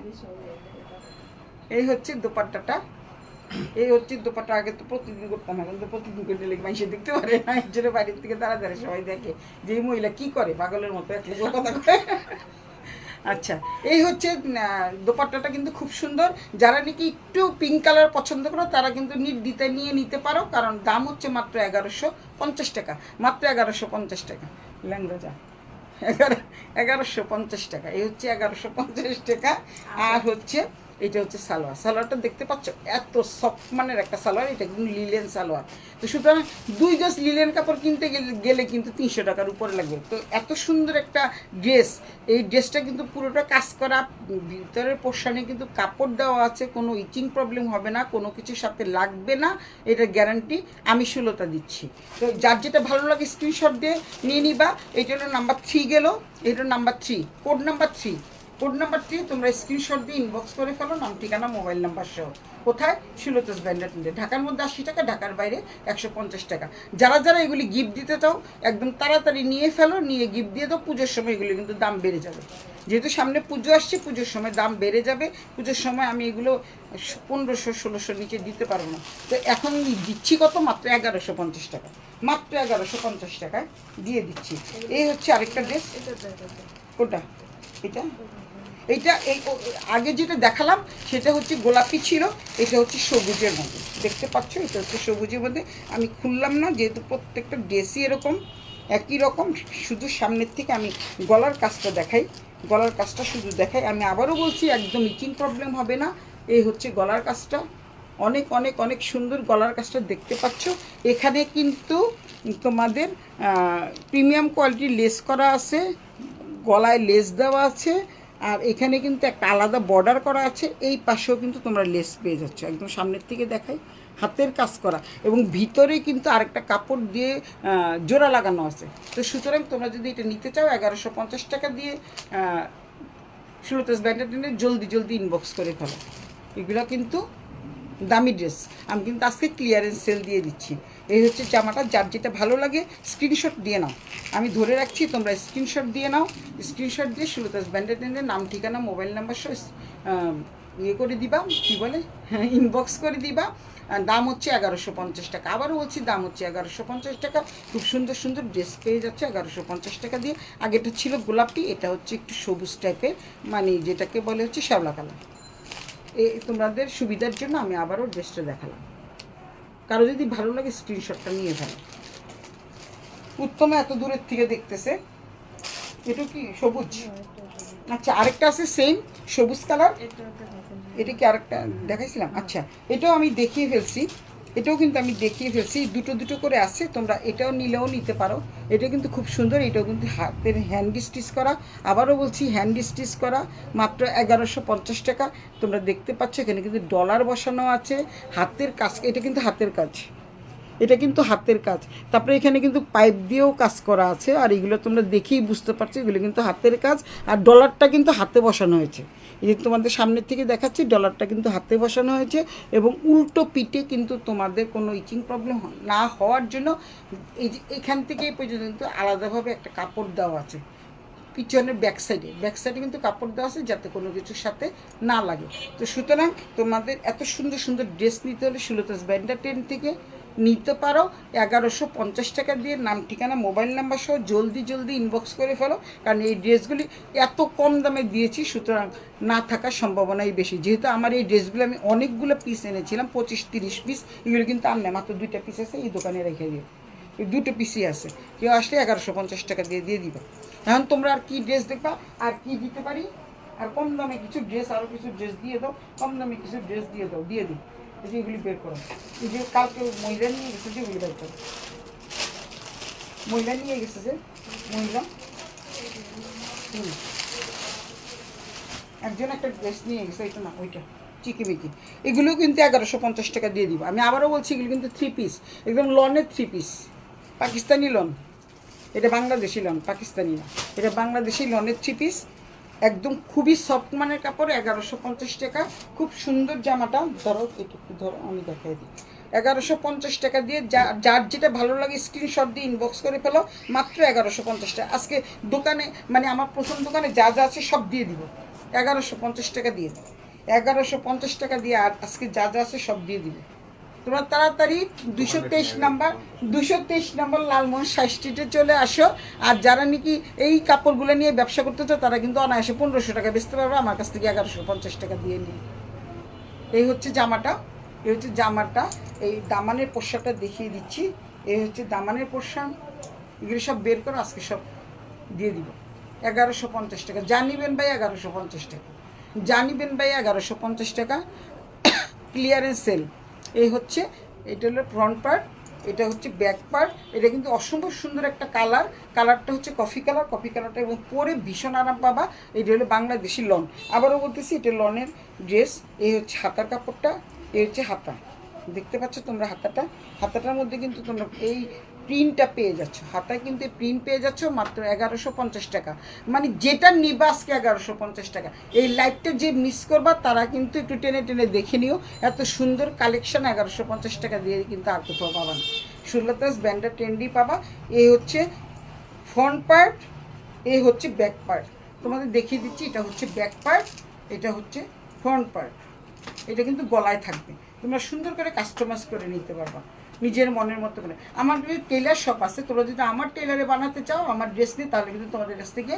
এই হচ্ছে দোপাট্টাটা, এই হচ্ছে দোপাট্টা। আগে তো প্রতিদিন করতাম, এখন তো প্রতিদিন করতে লেগে মানুষ দেখতে পারে না, এর জন্য বাড়ির থেকে দাঁড়া সবাই দেখে যে এই মহিলা কী করে, পাগলের মতো একলা কথা করে। আচ্ছা, এই হচ্ছে দোপাট্টাটা, কিন্তু খুব সুন্দর। যারা নাকি একটু পিঙ্ক কালার পছন্দ করো তারা কিন্তু নির্দ্বিধায় নিয়ে নিতে পারো, কারণ দাম হচ্ছে মাত্র 1150 টাকা, মাত্র 1150 টাকা। লেঙ্গা যা 1150 টাকা। এই হচ্ছে 1150 টাকা। আর হচ্ছে এটা হচ্ছে সালোয়ার। সালোয়ারটা দেখতে পাচ্ছ, এত সফট মানের একটা সালোয়ার। এটা কিন্তু লিলেন সালোয়ার। তো সুতরাং 2 গজ লিলেন কাপড় কিনতে গেলে কিন্তু 300 টাকার উপরে লাগবে। তো এত সুন্দর একটা ড্রেস, এই ড্রেসটা কিন্তু পুরোটা কাজ করা, ভিতরের পোর্শনে কিন্তু কাপড় দেওয়া আছে, কোনো ইচিং প্রবলেম হবে না, কোনো কিছুর সাথে লাগবে না, এটা গ্যারান্টি আমি সুলতা দিচ্ছি। তো যার যেটা ভালো লাগে স্ক্রিনশট দিয়ে নিয়ে নিবা। এটা হলো নাম্বার 3 গেল, এটা নাম্বার 3, কোড নাম্বার 3। কোড নাম্বারটি তোমরা স্ক্রিনশট দিয়ে ইনবক্স করে ফেলো, নাম ঠিকানা মোবাইল নাম্বার সহ। কোথায়? শিলতাস ব্যান্ডার টেন্টে। ঢাকার মধ্যে 80 টাকা, ঢাকার বাইরে 150 টাকা। যারা যারা এগুলি গিফট দিতে চাও একদম তাড়াতাড়ি নিয়ে ফেলো, নিয়ে গিফট দিয়ে দাও। পুজোর সময় এগুলি কিন্তু দাম বেড়ে যাবে, যেহেতু সামনে পুজো আসছে, পুজোর সময় দাম বেড়ে যাবে। পুজোর সময় আমি এগুলো 1500-1600 নিচে দিতে পারবো না। তো এখন দিচ্ছি কত? মাত্র 1150 টাকা, মাত্র 1150 টাকায় দিয়ে দিচ্ছি। এই হচ্ছে আরেকটা ড্রেস। কোনটা? এটা এইটা এই আগে যেটা দেখালাম সেটা হচ্ছে গোলাপি ছিল, এটা হচ্ছে সবুজের মধ্যে, দেখতে পাচ্ছ? এটা হচ্ছে সবুজের মধ্যে। আমি খুললাম না, যেহেতু প্রত্যেকটা ড্রেসই এরকম একই রকম। শুধু সামনের থেকে আমি গলার কাজটা দেখাই, গলার কাজটা শুধু দেখাই। আমি আবারও বলছি, একদম ইচিং প্রবলেম হবে না। এই হচ্ছে গলার কাজটা, অনেক অনেক অনেক সুন্দর গলার কাজটা দেখতে পাচ্ছ। এখানে কিন্তু তোমাদের প্রিমিয়াম কোয়ালিটির লেস করা আছে, গলায় লেস দেওয়া আছে, আর এখানে কিন্তু একটা আলাদা বর্ডার করা আছে। এই পাশেও কিন্তু তোমরা লেস পেয়ে যাচ্ছ। একদম সামনের থেকে দেখাই, হাতের কাজ করা, এবং ভিতরে কিন্তু আরেকটা কাপড় দিয়ে জোড়া লাগানো আছে। তো সুতরাং তোমরা যদি এটা নিতে চাও 1150 টাকা দিয়ে শিলতাস ব্যান্ডার টেন্টে জলদি জলদি ইনবক্স করে ফেলো। এগুলো কিন্তু দামি ড্রেস, আমি কিন্তু আজকে ক্লিয়ারেন্স সেল দিয়ে দিচ্ছি। এই হচ্ছে জামাটা, যার যেটা ভালো লাগে স্ক্রিনশট দিয়ে নাও, আমি ধরে রাখছি, তোমরা স্ক্রিনশট দিয়ে নাও। স্ক্রিনশট দিয়ে শিলতাস ব্যান্ডার টেন্টের নাম ঠিকানা মোবাইল নাম্বার সহ ইয়ে করে দিবা, কী বলে, ইনবক্স করে দিবা। দাম হচ্ছে 1150 টাকা। আবারও বলছি, দাম হচ্ছে 1150 টাকা। খুব সুন্দর সুন্দর ড্রেস পেয়ে যাচ্ছে 1150 টাকা দিয়ে। আগেটা ছিল গোলাপি, এটা হচ্ছে একটু সবুজ টাইপের, মানে যেটাকে বলে হচ্ছে শ্যাওলা কালার। তোমাদের সুবিধার জন্য আমি আবারও ড্রেসটা দেখালাম। কারো যদি ভালো লাগে স্ক্রিনশটটা নিয়ে ফেলো। উত্তমে এত দূরের থেকে দেখতেছে। এটা কি সবুজ? আচ্ছা, আরেকটা আছে সেম সবুজ কালার। এটা কি আরেকটা দেখাইছিলাম? আচ্ছা, এটাও আমি দেখিয়ে ফেলছি, এটাও কিন্তু আমি দেখিয়ে ফেলছি। দুটো দুটো করে আছে, তোমরা এটাও নিলেও নিতে পারো। এটা কিন্তু খুব সুন্দর, এটাও কিন্তু হাতের হ্যান্ড স্টিচ করা। আবারও বলছি, হ্যান্ড স্টিচ করা, মাত্র 1150 টাকা। তোমরা দেখতে পাচ্ছ এখানে কিন্তু ডলার বসানো আছে, হাতের কাজ। এটা কিন্তু হাতের কাজ, এটা কিন্তু হাতের কাজ। তারপরে এখানে কিন্তু পাইপ দিয়েও কাজ করা আছে, আর এগুলো তোমরা দেখেই বুঝতে পারছো এগুলো কিন্তু হাতের কাজ। আর ডলারটা কিন্তু হাতে বসানো হয়েছে, এই যে তোমাদের সামনের থেকে দেখাচ্ছি, ডলারটা কিন্তু হাতে বসানো হয়েছে। এবং উল্টো পিঠে কিন্তু তোমাদের কোনো ইচিং প্রবলেম না হওয়ার জন্য এই যে এখান থেকে এই পর্যন্ত কিন্তু আলাদাভাবে একটা কাপড় দেওয়া আছে। পিছনের ব্যাক সাইডে কিন্তু কাপড় দেওয়া আছে, যাতে কোনো কিছুর সাথে না লাগে। তো সুতরাং তোমাদের এত সুন্দর সুন্দর ড্রেস নিতে হলে শিলতাস ব্যান্ডার টেন্ট থেকে নিতে পারো 1150 টাকা দিয়ে। নাম ঠিকানা মোবাইল নাম্বার সহ জলদি জলদি ইনবক্স করে ফেলো, কারণ এই ড্রেসগুলি এত কম দামে দিয়েছি, সুতরাং না থাকার সম্ভাবনাই বেশি। যেহেতু আমার এই ড্রেসগুলো আমি অনেকগুলো পিস এনেছিলাম, 25-30 পিস, এগুলো কিন্তু আর নেই, মাত্র 2টা পিস আছে, এই দোকানে রেখে দিও। এই 2টো পিসই আছে, কেউ আসলে 1150 টাকা দিয়ে দিবা। এখন তোমরা আর কি ড্রেস দেখবা, আর কি দিতে পারি, আর কম দামে কিছু ড্রেস, আরও কিছু ড্রেস দিয়ে দাও, কম দামে কিছু ড্রেস দিয়ে দাও, দিয়ে দিই। এই যে এগুলি বের করো, এই যে কালকে মহিলা নিয়ে গেছে, যে এগুলি বের করো, মহিলা নিয়ে গেছে, যে মহিলা একজন একটা ড্রেস নিয়ে গেছে, ওইটা না, ওইটা চিকিমিকি। এগুলো কিন্তু 1150 টাকা দিয়ে দিব। আমি আবারও বলছি, এগুলো কিন্তু 3 পিস, একদম লনের 3 পিস, পাকিস্তানি লন। এটা বাংলাদেশি লন, পাকিস্তানি না, এটা বাংলাদেশি লনের 3 পিস, একদম খুবই সফট মানের কাপড়। 1150 টাকা। খুব সুন্দর জামাটা, ধরো একটু ধরো, আমি দেখাই দিই। 1150 টাকা দিয়ে যার যেটা ভালো লাগে স্ক্রিনশট দিয়ে ইনবক্স করে ফেলো, মাত্র 1150 টাকা। আজকে দোকানে, মানে আমার প্রথম দোকানে যা যা আছে সব দিয়ে দিব, 1150 টাকা দিয়ে দিই, 1150 টাকা দিয়ে। আর আজকে যা যা আছে সব দিয়ে দিব। তোমরা তাড়াতাড়ি 223 নম্বর লালমোহন শাহ স্ট্রিটে চলে আসো। আর যারা নাকি এই কাপড়গুলো নিয়ে ব্যবসা করতে চাও, তারা কিন্তু অনায়াসে 1500 টাকা বেচতে পারবে, আমার কাছ থেকে 1150 টাকা দিয়ে নিই। এই হচ্ছে জামাটা, এই হচ্ছে জামাটা। এই দামানের পোশাকটা দেখিয়ে দিচ্ছি, এই হচ্ছে দামানের পোশাক। এগুলো সব বের করে আজকে সব দিয়ে দিব 1150 টাকা। জানিবেন ভাই 1150 টাকা, জানিবেন ভাই 1150 টাকা, ক্লিয়ারেন্স সেল। এই হচ্ছে, এটা হলো ফ্রন্ট পার্ট, এটা হচ্ছে ব্যাক পার্ট। এটা কিন্তু অসম্ভব সুন্দর একটা কালার, কালারটা হচ্ছে কফি কালারটা, এবং পরে ভীষণ আরাম পাবা। এটা হলো বাংলাদেশি লন। আবারও বলতেছি, এটা লনের ড্রেস। এই হচ্ছে হাতার কাপড়টা, এই হচ্ছে হাতা, দেখতে পাচ্ছ তোমরা হাতাটার মধ্যে কিন্তু তোমরা এই প্রিন্টটা পেয়ে যাচ্ছ, হাতায় কিন্তু প্রিন্ট পেয়ে যাচ্ছ মাত্র 1150 টাকা। মানে যেটা নিবা আজকে 1150 টাকা। এই লাইভটা যে মিস করবা তারা কিন্তু একটু টেনে টেনে দেখে নিও, এত সুন্দর কালেকশন 1150 টাকা দিয়ে কিন্তু আর কোথাও পাবা না। ষোলতাস ব্যান্ডটা ট্রেন্ডি পাবা। এই হচ্ছে ফ্রন্ট পার্ট, এই হচ্ছে ব্যাক পার্ট। তোমাদের দেখিয়ে দিচ্ছি, এটা হচ্ছে ব্যাক পার্ট, এটা হচ্ছে ফ্রন্ট পার্ট। এটা কিন্তু গলায় থাকবে, তোমরা সুন্দর করে কাস্টমাইজ করে নিতে পারবা নিজের মনের মতো করে। আমার টেলার শপ আছে, তোমরা যদি আমার টেলারে বানাতে চাও আমার ড্রেস নিয়ে, তাহলে কিন্তু তোমাদের কাছ থেকে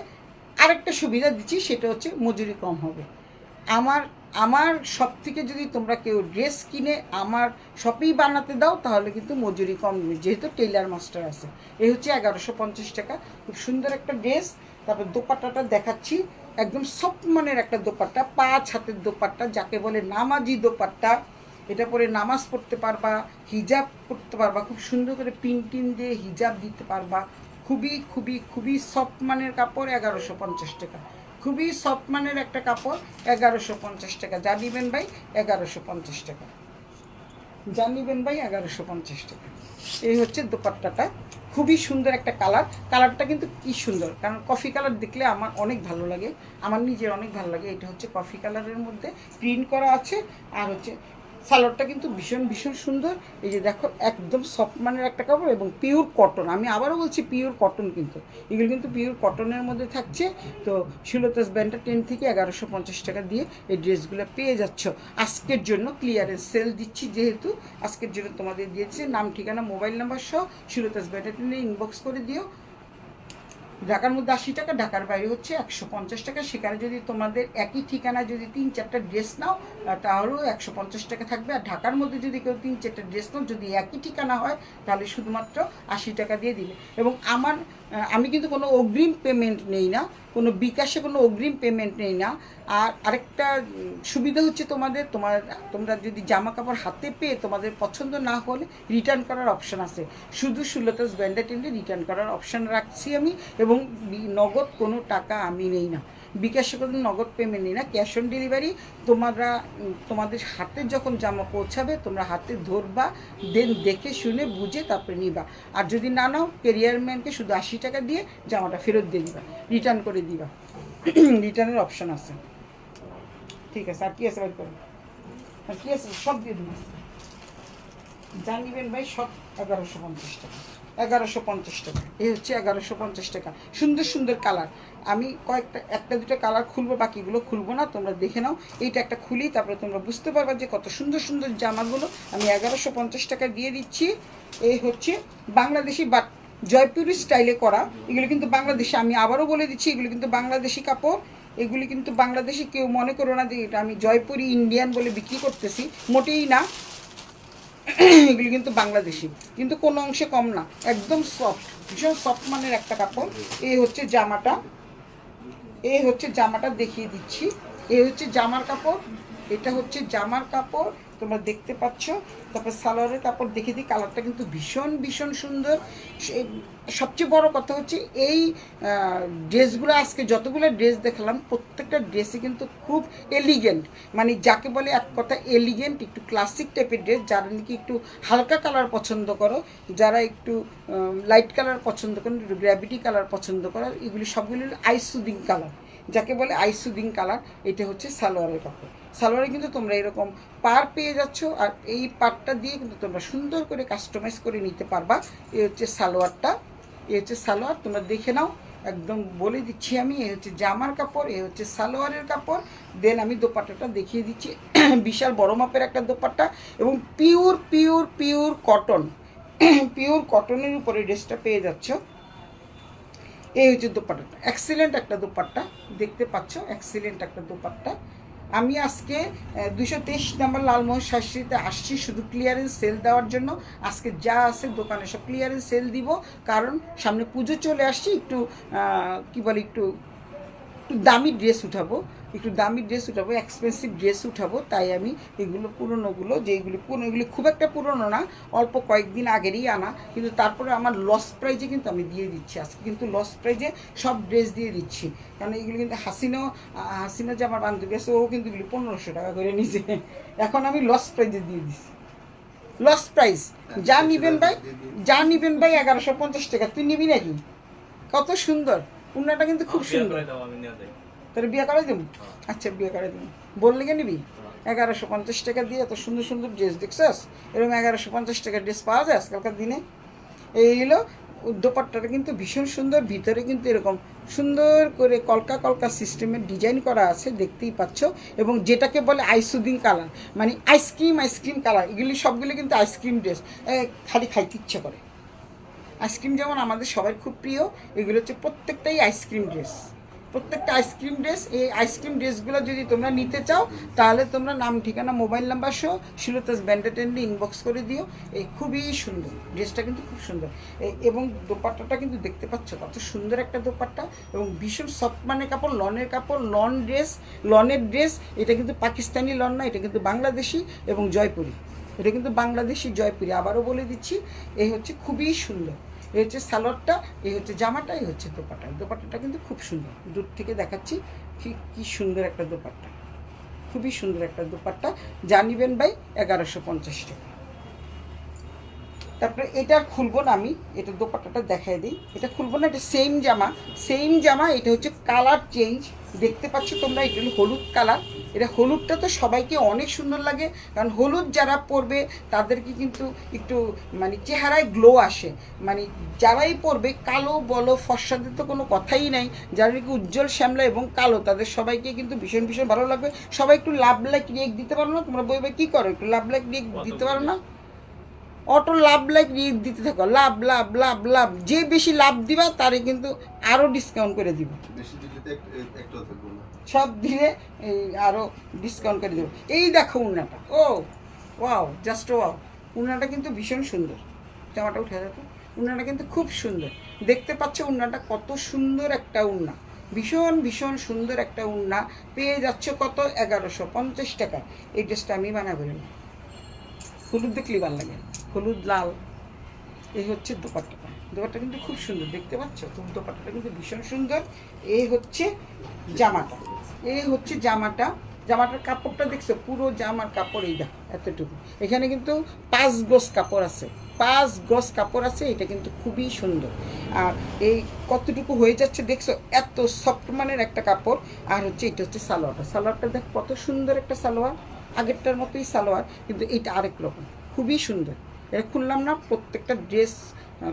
আরেকটা সুবিধা দিচ্ছি, সেটা হচ্ছে মজুরি কম হবে। আমার আমার শপ থেকে যদি তোমরা কেউ ড্রেস কিনে আমার শপেই বানাতে দাও, তাহলে কিন্তু মজুরি কম নেবে, যেহেতু টেইলার মাস্টার আছে। এই হচ্ছে 1150 টাকা, খুব সুন্দর একটা ড্রেস। তারপর দোপাট্টাটা দেখাচ্ছি, একদম সফট মানের একটা দোপাট্টা, 5 হাতের দোপাট্টা, যাকে বলে নামাজি দোপাট্টা। এটা পরে নামাজ পড়তে পারবা, হিজাব পড়তে পারবা, খুব সুন্দর করে পিন টিন দিয়ে হিজাব দিতে পারবা। খুবই খুবই খুবই সফট মানের কাপড়, 1150 টাকা। খুবই সফট মানের একটা কাপড়, 1150 টাকা। যা নিবেন ভাই 1150 টাকা, যা নিবেন ভাই 1150 টাকা। এই হচ্ছে দোপাট্টাটা, খুবই সুন্দর একটা কালার। কালারটা কিন্তু কি সুন্দর, কারণ কফি কালার দেখলে আমার অনেক ভালো লাগে, আমার নিজের অনেক ভালো লাগে। এটা হচ্ছে কফি কালারের মধ্যে প্রিন্ট করা আছে। আর হচ্ছে সালোয়ারটা কিন্তু ভীষণ ভীষণ সুন্দর। এই যে দেখো, একদম সফট মানের একটা কাপড় এবং পিওর কটন। আমি আবারও বলছি পিওর কটন, কিন্তু এগুলো কিন্তু পিওর কটনের মধ্যে থাকছে। তো ষোলতাস ব্যান্ডটা 10 থেকে 1150 টাকা দিয়ে এই ড্রেসগুলো পেয়ে যাচ্ছ। আজকের জন্য ক্লিয়ারেন্স সেল দিচ্ছি, যেহেতু আজকের জন্য তোমাদের দিয়েছে। নাম, ঠিকানা, মোবাইল নাম্বার সহ ষোলতাস ব্যান্ডটা টেনে ইনবক্স করে দিও। ঢাকার মধ্যে 80 টাকা, ঢাকার বাইরে হচ্ছে 150 টাকা। সেখানে যদি তোমাদের একই ঠিকানায় যদি 3-4টা ড্রেস নাও, তাহলেও 150 টাকা থাকবে। আর ঢাকার মধ্যে যদি কেউ 3-4টা ড্রেস নাও, যদি একই ঠিকানা হয়, তাহলে শুধুমাত্র 80 টাকা দিয়ে দিবে। এবং আমি কিন্তু কোনো অগ্রিম পেমেন্ট নেই না, কোনো বিকাশে কোনো অগ্রিম পেমেন্ট নেই না। আর আরেকটা সুবিধা হচ্ছে তোমরা যদি জামা কাপড় হাতে পেয়ে তোমাদের পছন্দ না হলে রিটার্ন করার অপশান আছে। শুধু ষোলতাস ব্যান্ডে টেন্ডে রিটার্ন করার অপশান রাখছি আমি। এবং নগদ কোনো টাকা আমি নেই না, বিকাশে কোনো নগদ পেমেন্ট নেই না, ক্যাশ অন ডেলিভারি। তোমাদের হাতে যখন জামা পৌঁছাবে, তোমরা হাতে ধরবা, দেন দেখে শুনে বুঝে তারপরে নিবা। আর যদি না নাও, ক্যারিয়ার ম্যানকে শুধু 80 টাকা দিয়ে জামাটা ফেরত দিয়ে দিবা, রিটার্ন করে দিবা। রিটার্নের অপশান আছে। ঠিক আছে, আর কি আছে বাইর করো, আর কি আছে সব দিয়ে দিন। জানিবেন ভাই, সব 1150 টাকা, 1150 টাকা। এই হচ্ছে 1150 টাকা। সুন্দর সুন্দর কালার, আমি একটা দুটো কালার খুলবো, বাকিগুলো খুলবো না, তোমরা দেখে নাও। এইটা একটা খুলি, তারপরে তোমরা বুঝতে পারবা যে কত সুন্দর সুন্দর জামাগুলো আমি 1150 টাকা দিয়ে দিচ্ছি। এই হচ্ছে বাংলাদেশি বাট জয়পুরি স্টাইলে করা, এগুলো কিন্তু বাংলাদেশি। আমি আবারও বলে দিচ্ছি, এগুলো কিন্তু বাংলাদেশি কাপড়। এগুলি কিন্তু বাংলাদেশি, কেউ মনে করো না যে এটা আমি জয়পুরি ইন্ডিয়ান বলে বিক্রি করতেছি, মোটেই না। এগুলি কিন্তু বাংলাদেশি, কিন্তু কোনো অংশে কম না, একদম সফট, ভীষণ সফট মানের একটা কাপড়। এই হচ্ছে জামাটা দেখিয়ে দিচ্ছি। এই হচ্ছে জামার কাপড়, এটা হচ্ছে জামার কাপড়, তোমরা দেখতে পাচ্ছ। তারপর সালোয়ারের কাপড় দেখিয়ে দিই, কালারটা কিন্তু ভীষণ ভীষণ সুন্দর। সবচেয়ে বড় কথা হচ্ছে এই ড্রেসগুলো, আজকে যতগুলো ড্রেস দেখলাম, প্রত্যেকটা ড্রেসই কিন্তু খুব এলিগেন্ট, মানে যাকে বলে এক কথা এলিগেন্ট, একটু ক্লাসিক টাইপের ড্রেস। যারা নাকি একটু হালকা কালার পছন্দ করো, যারা একটু লাইট কালার পছন্দ করো, একটু গ্র্যাভিটি কালার পছন্দ করো, এগুলি সবগুলি আইসুদিং কালার, যাকে বলে আইসুদিং কালার। এটা হচ্ছে সালোয়ারের কাপড়। সালোয়ারে কিন্তু তোমরা এরকম পার পেয়ে যাচ্ছ, আর এই পারটা দিয়ে কিন্তু তোমরা সুন্দর করে কাস্টমাইজ করে নিতে পারবা। এই হচ্ছে সালোয়ারটা, এই হচ্ছে সালোয়ার, তোমরা দেখে নাও। একদম বলে দিচ্ছি আমি, এই হচ্ছে জামার কাপড়, এই হচ্ছে সালোয়ারের কাপড়। দেন আমি দোপাট্টাটা দেখিয়ে দিচ্ছি, বিশাল বড় মাপের একটা দোপাট্টা এবং pure pure pure cotton, pure কটনের উপরে ড্রেসটা পেয়ে যাচ্ছ। এই হচ্ছে দোপাট্টাটা, এক্সিলেন্ট একটা দোপাট্টা, দেখতে পাচ্ছ, এক্সিলেন্ট একটা দোপাট্টা। আমি আজকে 223 নম্বর লালমোহন শাস্ত্রীতে আসছি শুধু ক্লিয়ারেন্স সেল দেওয়ার জন্য। আজকে যা আছে দোকানে সব ক্লিয়ারেন্স সেল দিব, কারণ সামনে পুজো চলে আসছি। একটু কী বলে, একটু দামি ড্রেস উঠাবো, এক্সপেন্সিভ ড্রেস উঠাবো। তাই আমি এগুলো পুরনোগুলো, যেগুলি এগুলি খুব একটা পুরনো না, অল্প কয়েকদিন আগেরই আনা, কিন্তু তারপরে আমার লস প্রাইজে কিন্তু আমি দিয়ে দিচ্ছি। আজকে কিন্তু লস প্রাইজে সব ড্রেস দিয়ে দিচ্ছি, কারণ এগুলি কিন্তু হাসিনা যে আমার বান্ধবী আছে, ও কিন্তু এগুলি 1500 টাকা করে নিয়েছে, এখন আমি লস প্রাইজে দিয়ে দিচ্ছি। Loss price. যা নিবেন ভাই, যা নিবেন ভাই 1150 টাকা। তুই নিবি নাকি? কত সুন্দর উন্নাটা, কিন্তু খুব সুন্দর। তোর বিয়ে করে দেবো? আচ্ছা বিয়ে করে দেবো, বললে কে নিবি? 1150 টাকা দিয়ে এত সুন্দর সুন্দর ড্রেস দেখছস? এরকম 1150 টাকা ড্রেস পাওয়া যায় আজকালকার দিনে। এই হলো দোপাট্টাটা, কিন্তু ভীষণ সুন্দর। ভিতরে কিন্তু এরকম সুন্দর করে কলকা কলকা সিস্টেমের ডিজাইন করা আছে, দেখতেই পাচ্ছ। এবং যেটাকে বলে আইসুদিং কালার, মানে আইসক্রিম কালার, এগুলি সবগুলি কিন্তু আইসক্রিম ড্রেস। খালি খাইতে ইচ্ছে করে। আইসক্রিম যেমন আমাদের সবার খুব প্রিয়, এগুলো হচ্ছে প্রত্যেকটাই আইসক্রিম ড্রেস, প্রত্যেকটা আইসক্রিম ড্রেস। এই আইসক্রিম ড্রেসগুলো যদি তোমরা নিতে চাও, তাহলে তোমরা নাম, ঠিকানা, মোবাইল নাম্বার সহ শিলতাস ব্যান্ডেটেন্ডে ইনবক্স করে দিও। এই খুবই সুন্দর ড্রেসটা, কিন্তু খুব সুন্দর। এবং দোপাট্টাটা কিন্তু দেখতে পাচ্ছ কত সুন্দর একটা দোপাট্টা, এবং ভীষণ সফট মানে কাপড়, লনের কাপড়, লনের ড্রেস। এটা কিন্তু পাকিস্তানি লন না, এটা কিন্তু বাংলাদেশি এবং জয়পুরি। এটা কিন্তু বাংলাদেশি জয়পুরি। আবারও বলে দিচ্ছি, এই হচ্ছে খুবই সুন্দর। এই হচ্ছে সালোয়ারটা, এই হচ্ছে জামাটা, এই হচ্ছে দোপাট্টা। দোপাট্টাটা কিন্তু খুব সুন্দর, দূর থেকে দেখাচ্ছি কি সুন্দর একটা দোপাট্টা, খুবই সুন্দর একটা দোপাট্টা। যা নিবেন ভাই 1150 টাকা। তারপরে এটা খুলবো না আমি, এটা দোপাট্টাটা দেখাই দিই। এটা খুলবো না, এটা সেম জামা। এটা হচ্ছে কালার চেঞ্জ, দেখতে পাচ্ছ তোমরা। এটা হলো হলুদ কালার। এটা হলুদটা তো সবাইকে অনেক সুন্দর লাগে, কারণ হলুদ যারা পরবে তাদেরকে কিন্তু একটু মানে চেহারায় গ্লো আসে। মানে যারাই পরবে, কালো বলো ফর্সাদের তো কোনো কথাই নাই, যারা নাকি উজ্জ্বল শ্যামলা এবং কালো, তাদের সবাইকে কিন্তু ভীষণ ভীষণ ভালো লাগবে। সবাই একটু লাভ লাইক রিয়েক্ট দিতে পারো না? তোমরা বলবে কী করো, একটু লাভ লাইক রিয়েক্ট দিতে পারো না? অটো লাভ লাইক রিয়েক্ট দিতে থাকো, লাভ লাভ লাভ লাভ। যে বেশি লাভ দিবা তারে কিন্তু আরও ডিসকাউন্ট করে দিব, সব দিয়ে আরও ডিসকাউন্ট করে দেবো। এই দেখো উন্নাটা, ও ওয়াও, জাস্ট ওয়াও। উন্নাটা কিন্তু ভীষণ সুন্দর। জামাটা উঠে দেখো, উন্নাটা কিন্তু খুব সুন্দর। দেখতে পাচ্ছ উন্নাটা কত সুন্দর একটা উন্না, ভীষণ ভীষণ সুন্দর একটা উন্না। পেয়ে যাচ্ছ কত? 1150 টাকা। এই ড্রেসটা আমি বানাবো। হলুদ দেখলে ভালো লাগে, হলুদ লাল। এই হচ্ছে দোপাট্টাটা, দোপাট্টা কিন্তু খুব সুন্দর, দেখতে পাচ্ছ তো? দোপাট্টাটা কিন্তু ভীষণ সুন্দর। এই হচ্ছে জামাটা, জামাটার কাপড়টা দেখছো? পুরো জামার কাপড় এই দেখো এতটুকু। এখানে কিন্তু 5 গজ কাপড় আছে, 5 গজ কাপড় আছে। এটা কিন্তু খুবই সুন্দর। আর এই কতটুকু হয়ে যাচ্ছে দেখছো? এত সফট মানের একটা কাপড়। আর হচ্ছে এটা হচ্ছে সালোয়ারটা দেখ কত সুন্দর একটা সালোয়ার, আগেরটার মতোই সালোয়ার, কিন্তু এইটা আরেক রকম, খুবই সুন্দর। এটা খুললাম না, প্রত্যেকটা ড্রেস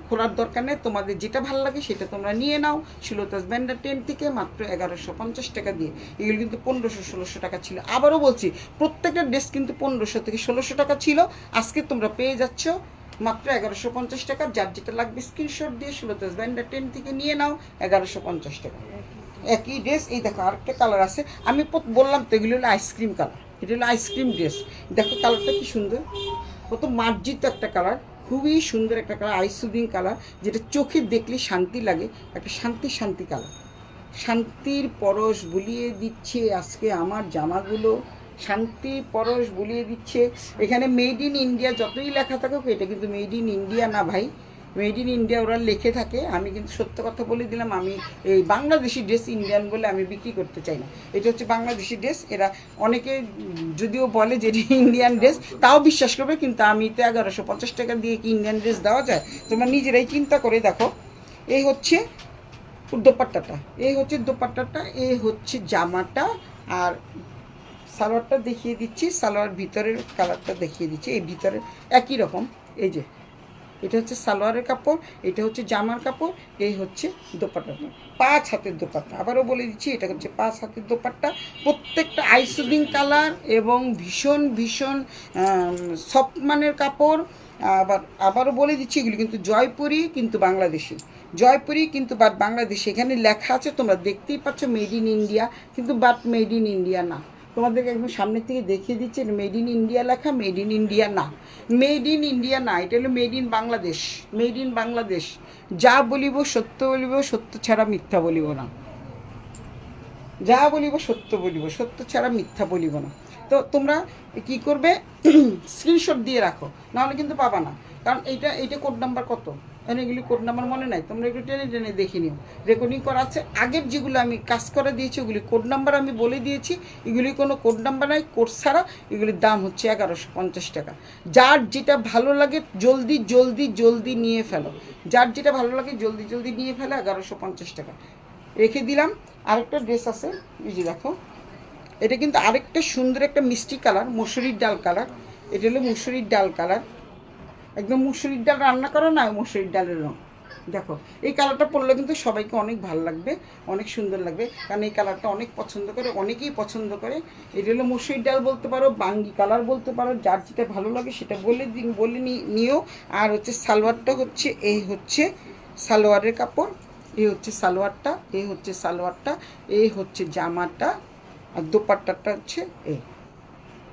খোলার দরকার নেই, তোমাদের যেটা ভালো লাগে সেটা তোমরা নিয়ে নাও। শিলতাস ব্যান্ডার 10 থেকে মাত্র 1150 টাকা দিয়ে। এগুলো কিন্তু 1500-1600 টাকা ছিল। আবারও বলছি, প্রত্যেকটা ড্রেস কিন্তু 1500 থেকে 1600 টাকা ছিল। আজকে তোমরা পেয়ে যাচ্ছ মাত্র 1150 টাকা। যার যেটা লাগবে স্ক্রিনশট দিয়ে শিলতাস ব্যান্ডার 10 থেকে নিয়ে নাও, 1150 টাকা। একই ড্রেস। এই দেখো আরেকটা কালার আছে, আমি বললাম তো এগুলো হলো আইসক্রিম কালার। এটা হলো আইসক্রিম ড্রেস। দেখো কালারটা কি সুন্দর, কত মার্জিত একটা কালার, খুবই সুন্দর একটা কালার, আইসুদিং কালার, যেটা চোখে দেখলে শান্তি লাগে, একটা শান্তি কালার। শান্তির পরশ বুলিয়ে দিচ্ছে আজকে আমার জামাগুলো, শান্তির পরশ বুলিয়ে দিচ্ছে। এখানে মেড ইন ইন্ডিয়া যতই লেখা থাকুক, এটা কিন্তু মেড ইন ইন্ডিয়া না ভাই, মেড ইন ইন্ডিয়া ওরা লিখে থাকে। আমি কিন্তু সত্য কথা বলে দিলাম, আমি এই বাংলাদেশি ড্রেস ইন্ডিয়ান বলে আমি বিক্রি করতে চাই না। এটা হচ্ছে বাংলাদেশি ড্রেস। এরা অনেকে যদিও বলে যে ইন্ডিয়ান ড্রেস, তাও বিশ্বাস করবে, কিন্তু আমি তো 1150 টাকা দিয়ে কি ইন্ডিয়ান ড্রেস দেওয়া যায়? তোমরা নিজেরাই চিন্তা করে দেখো। এই হচ্ছে দোপাট্টাটা, এই হচ্ছে জামাটা। আর সালোয়ারটা দেখিয়ে দিচ্ছি, সালোয়ার ভিতরের কালারটা দেখিয়ে দিচ্ছি। এই ভিতরের একই রকম, এই যে এটা হচ্ছে সালোয়ারের কাপড়, এটা হচ্ছে জামার কাপড়, এই হচ্ছে দোপাট্টাটা, 5 হাতের দোপাট্টা। আবারও বলে দিচ্ছি, এটা হচ্ছে 5 হাতের দোপাট্টা। প্রত্যেকটা আইসুদিং কালার এবং ভীষণ ভীষণ সফট মানের কাপড়। আবারও বলে দিচ্ছি, এগুলি কিন্তু জয়পুরি, কিন্তু বাংলাদেশি। জয়পুরি কিন্তু বাট বাংলাদেশি। এখানে লেখা আছে, তোমরা দেখতেই পাচ্ছ মেড ইন ইন্ডিয়া, কিন্তু বাট মেড ইন ইন্ডিয়া না। তোমাদেরকে একদম সামনের থেকে দেখিয়ে দিচ্ছে, মেড ইন ইন্ডিয়া লেখা, মেড ইন ইন্ডিয়া না, এটা হলো মেড ইন বাংলাদেশ। যা বলিব সত্য বলিব, সত্য ছাড়া মিথ্যা বলিব না। যা বলিব সত্য বলিব, সত্য ছাড়া মিথ্যা বলিব না। তো তোমরা কি করবে, স্ক্রিনশট দিয়ে রাখো, নাহলে কিন্তু পাবা না। কারণ এইটা কোড নাম্বার কত? কারণ এগুলি কোড নাম্বার মনে নাই, তোমরা একটু টেনে টেনে দেখে নিও। রেকর্ডিং করা আছে, আগের যেগুলো আমি কাজ করে দিয়েছি ওগুলি কোড নাম্বার আমি বলে দিয়েছি। এগুলি কোনো কোড নাম্বার নাই, কোড ছাড়া। এগুলির দাম হচ্ছে 1150 টাকা। যার যেটা ভালো লাগে জলদি জলদি জলদি নিয়ে ফেলো, যার যেটা ভালো লাগে জলদি জলদি নিয়ে ফেলো। 1150 টাকা রেখে দিলাম। আরেকটা ড্রেস আছে, এই যে দেখো, এটা কিন্তু আরেকটা সুন্দর একটা মিষ্টি কালার, মুসুরির ডাল কালার। এটা হলো মুসুরির ডাল কালার, একদম মুসুরির ডাল রান্না করো না, মুসুরির ডালের রঙ। দেখো এই কালারটা পরলে কিন্তু সবাইকে অনেক ভালো লাগবে, অনেক সুন্দর লাগবে, কারণ এই কালারটা অনেক পছন্দ করে, অনেকেই পছন্দ করে। এটা হলো মুসুরির ডাল বলতে পারো, বাঙ্গি কালার বলতে পারো, যার যেটা ভালো লাগে সেটা বলে নিও। আর হচ্ছে সালোয়ারটা হচ্ছে, এই হচ্ছে সালোয়ারের কাপড়, এই হচ্ছে সালোয়ারটা, এই হচ্ছে সালোয়ারটা, এই হচ্ছে জামাটা, আর দোপাট্টাটা হচ্ছে এই।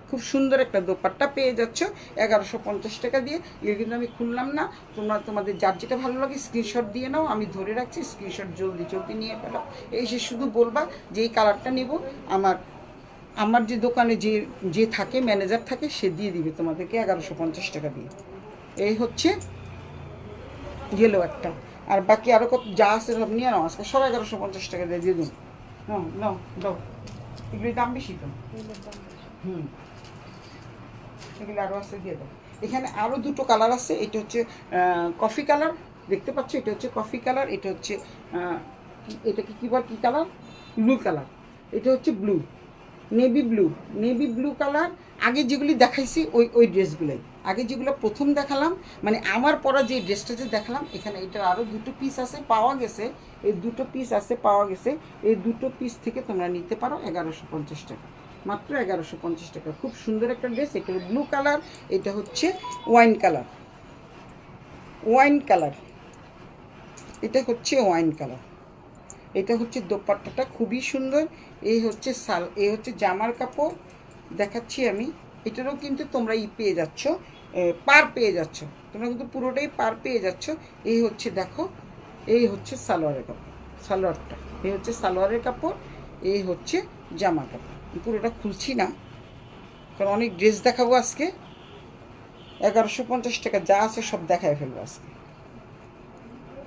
খুব সুন্দর একটা দোপাট্টা পেয়ে যাচ্ছ 1150 টাকা দিয়ে। এগুলো কিন্তু আমি খুললাম না, তোমরা তোমাদের যার যেটা ভালো লাগে স্ক্রিনশট দিয়ে নাও, আমি ধরে রাখছি, স্ক্রিনশট জলদি জলদি নিয়ে ফেলো। এই সে শুধু বলবা যে এই কালারটা নেব, আমার যে দোকানে যে থাকে ম্যানেজার থাকে, সে দিয়ে দিবে তোমাদেরকে 1150 টাকা দিয়ে। এই হচ্ছে গেলো একটা, আর বাকি আরও কত যা আছে সব নিয়ে নাও, আজকে সব 1150 টাকা দিয়ে দিয়ে দিন। নাও নাও দাও, এগুলির দাম বেশি তো। এগুলো আরও আছে, দিয়ে দাও। এখানে আরও দুটো কালার আছে, এটা হচ্ছে কফি কালার, দেখতে পাচ্ছ, এটা হচ্ছে কফি কালার, এটা হচ্ছে এটাকে কী বল, কী কালার, ব্লু কালার। এটা হচ্ছে ব্লু, নেভি ব্লু কালার। আগে যেগুলি দেখাইছি ওই ড্রেসগুলোই, আগে যেগুলো প্রথম দেখালাম, মানে আমার পরা যে ড্রেসটা যে দেখালাম, এখানে এটার আরও দুটো পিস আছে, পাওয়া গেছে। এই দুটো পিস আছে, পাওয়া গেছে। এই দুটো পিস থেকে তোমরা নিতে পারো 1150 টাকা, মাত্র 1150 টাকা। খুব সুন্দর একটা ড্রেস। এটা ব্লু কালার, এটা হচ্ছে ওয়াইন কালার, এটা হচ্ছে ওয়াইন কালার। এটা হচ্ছে দোপাট্টাটা খুবই সুন্দর। এই হচ্ছে এই হচ্ছে জামার কাপড় দেখাচ্ছি আমি। এটারও কিন্তু তোমরা পেয়ে যাচ্ছ, পার পেয়ে যাচ্ছ, তোমরা কিন্তু পুরোটাই পার পেয়ে যাচ্ছ। এই হচ্ছে দেখো, এই হচ্ছে সালোয়ারের কাপড়, সালোয়ারটা, এই হচ্ছে সালোয়ারের কাপড়, এই হচ্ছে জামা কাপড়। পুরোটা খুলছি না, কারণ অনেক ড্রেস দেখাবো আজকে। 1150 টাকা যা আছে সব দেখায় ফেলবো আজকে।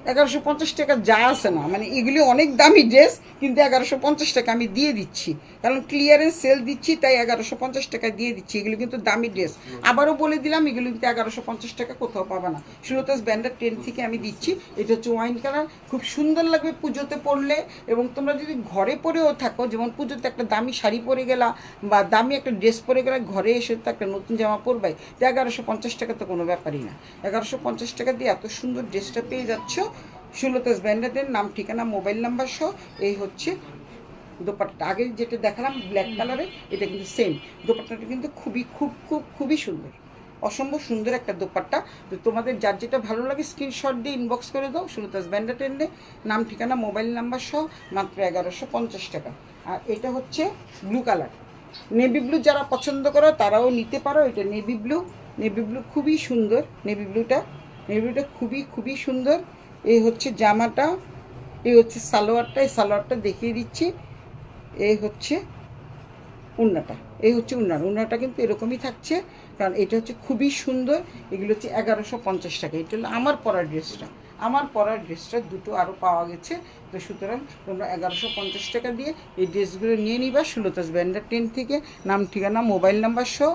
1150 টাকা যা আছে না, মানে এগুলি অনেক দামি ড্রেস, কিন্তু 1150 টাকা আমি দিয়ে দিচ্ছি, কারণ ক্লিয়ারেন্স সেল দিচ্ছি, তাই 1150 টাকা দিয়ে দিচ্ছি। এগুলো কিন্তু দামি ড্রেস, আবারও বলে দিলাম, এগুলো কিন্তু 1150 টাকা কোথাও পাবা না। সুলতাস ব্র্যান্ডের 10 থেকে আমি দিচ্ছি। এটা হচ্ছে ওয়াইন কালার, খুব সুন্দর লাগবে পুজোতে পরলে। এবং তোমরা যদি ঘরে পরেও থাকো, যেমন পুজোতে একটা দামি শাড়ি পরে গেলা বা দামি একটা ড্রেস পরে গেলা, ঘরে এসে তো একটা নতুন জামা পরবাই, তো 1150 টাকা তো কোনো ব্যাপারই না। 1150 টাকা দিয়ে এত সুন্দর ড্রেসটা পেয়ে যাচ্ছ সুলতাস ব্র্যান্ডের, নাম ঠিকানা মোবাইল নাম্বার সহ। এই হচ্ছে দোপাট্টা, আগে যেটা দেখালাম ব্ল্যাক কালারের, এটা কিন্তু সেম। দোপাট্টাটা কিন্তু খুবই সুন্দর, অসম্ভব সুন্দর একটা দোপাট্টা। তো তোমাদের যার যেটা ভালো লাগে স্ক্রিনশট দিয়ে ইনবক্স করে দাও সুলতাস ব্র্যান্ডের, নাম ঠিকানা মোবাইল নাম্বার সহ, মাত্র 1150 টাকা। আর এটা হচ্ছে ব্লু কালার, নেভি ব্লু যারা পছন্দ করো তারাও নিতে পারো। এটা নেভি ব্লু খুবই সুন্দর, নেভি ব্লুটা খুবই সুন্দর। এই হচ্ছে জামাটা, এই হচ্ছে সালোয়ারটা, এই সালোয়ারটা দেখিয়ে দিচ্ছি। এই হচ্ছে উন্নাটা, এই হচ্ছে উন্নাটা কিন্তু এরকমই থাকছে, কারণ এটা হচ্ছে খুবই সুন্দর। এগুলো হচ্ছে 1150 টাকা। এটা হলো আমার পরার ড্রেসটা দুটো আরও পাওয়া গেছে। তো সুতরাং তোমরা 1150 টাকা দিয়ে এই ড্রেসগুলো নিয়ে নিবা সুলতাস ব্র্যান্ডের 10 থেকে, নাম ঠিকানা মোবাইল নাম্বার সহ।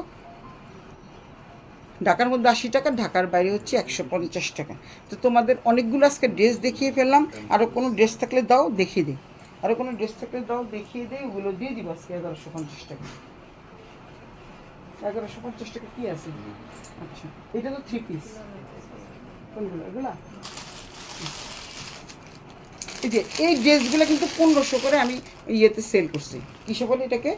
ঢাকার মধ্যে 80 টাকা, ঢাকার বাইরে হচ্ছে 150 টাকা। তো তোমাদের অনেকগুলো আজকে ড্রেস দেখিয়ে ফেললাম, আরও কোনো ড্রেস থাকলে দাও দেখিয়ে দিই, আরও কোনো ড্রেস থাকলে দাও দেখিয়ে দিই, ওগুলো দিয়ে দিব আজকে 1150 টাকা। 1150 টাকা কী আছে? আচ্ছা, এটা তো 3 পিস, কোনগুলো এগুলা? এই যে এই ড্রেসগুলো কিন্তু 1500 করে আমি ইয়েতে সেল করছি, কিসে বলে এটাকে,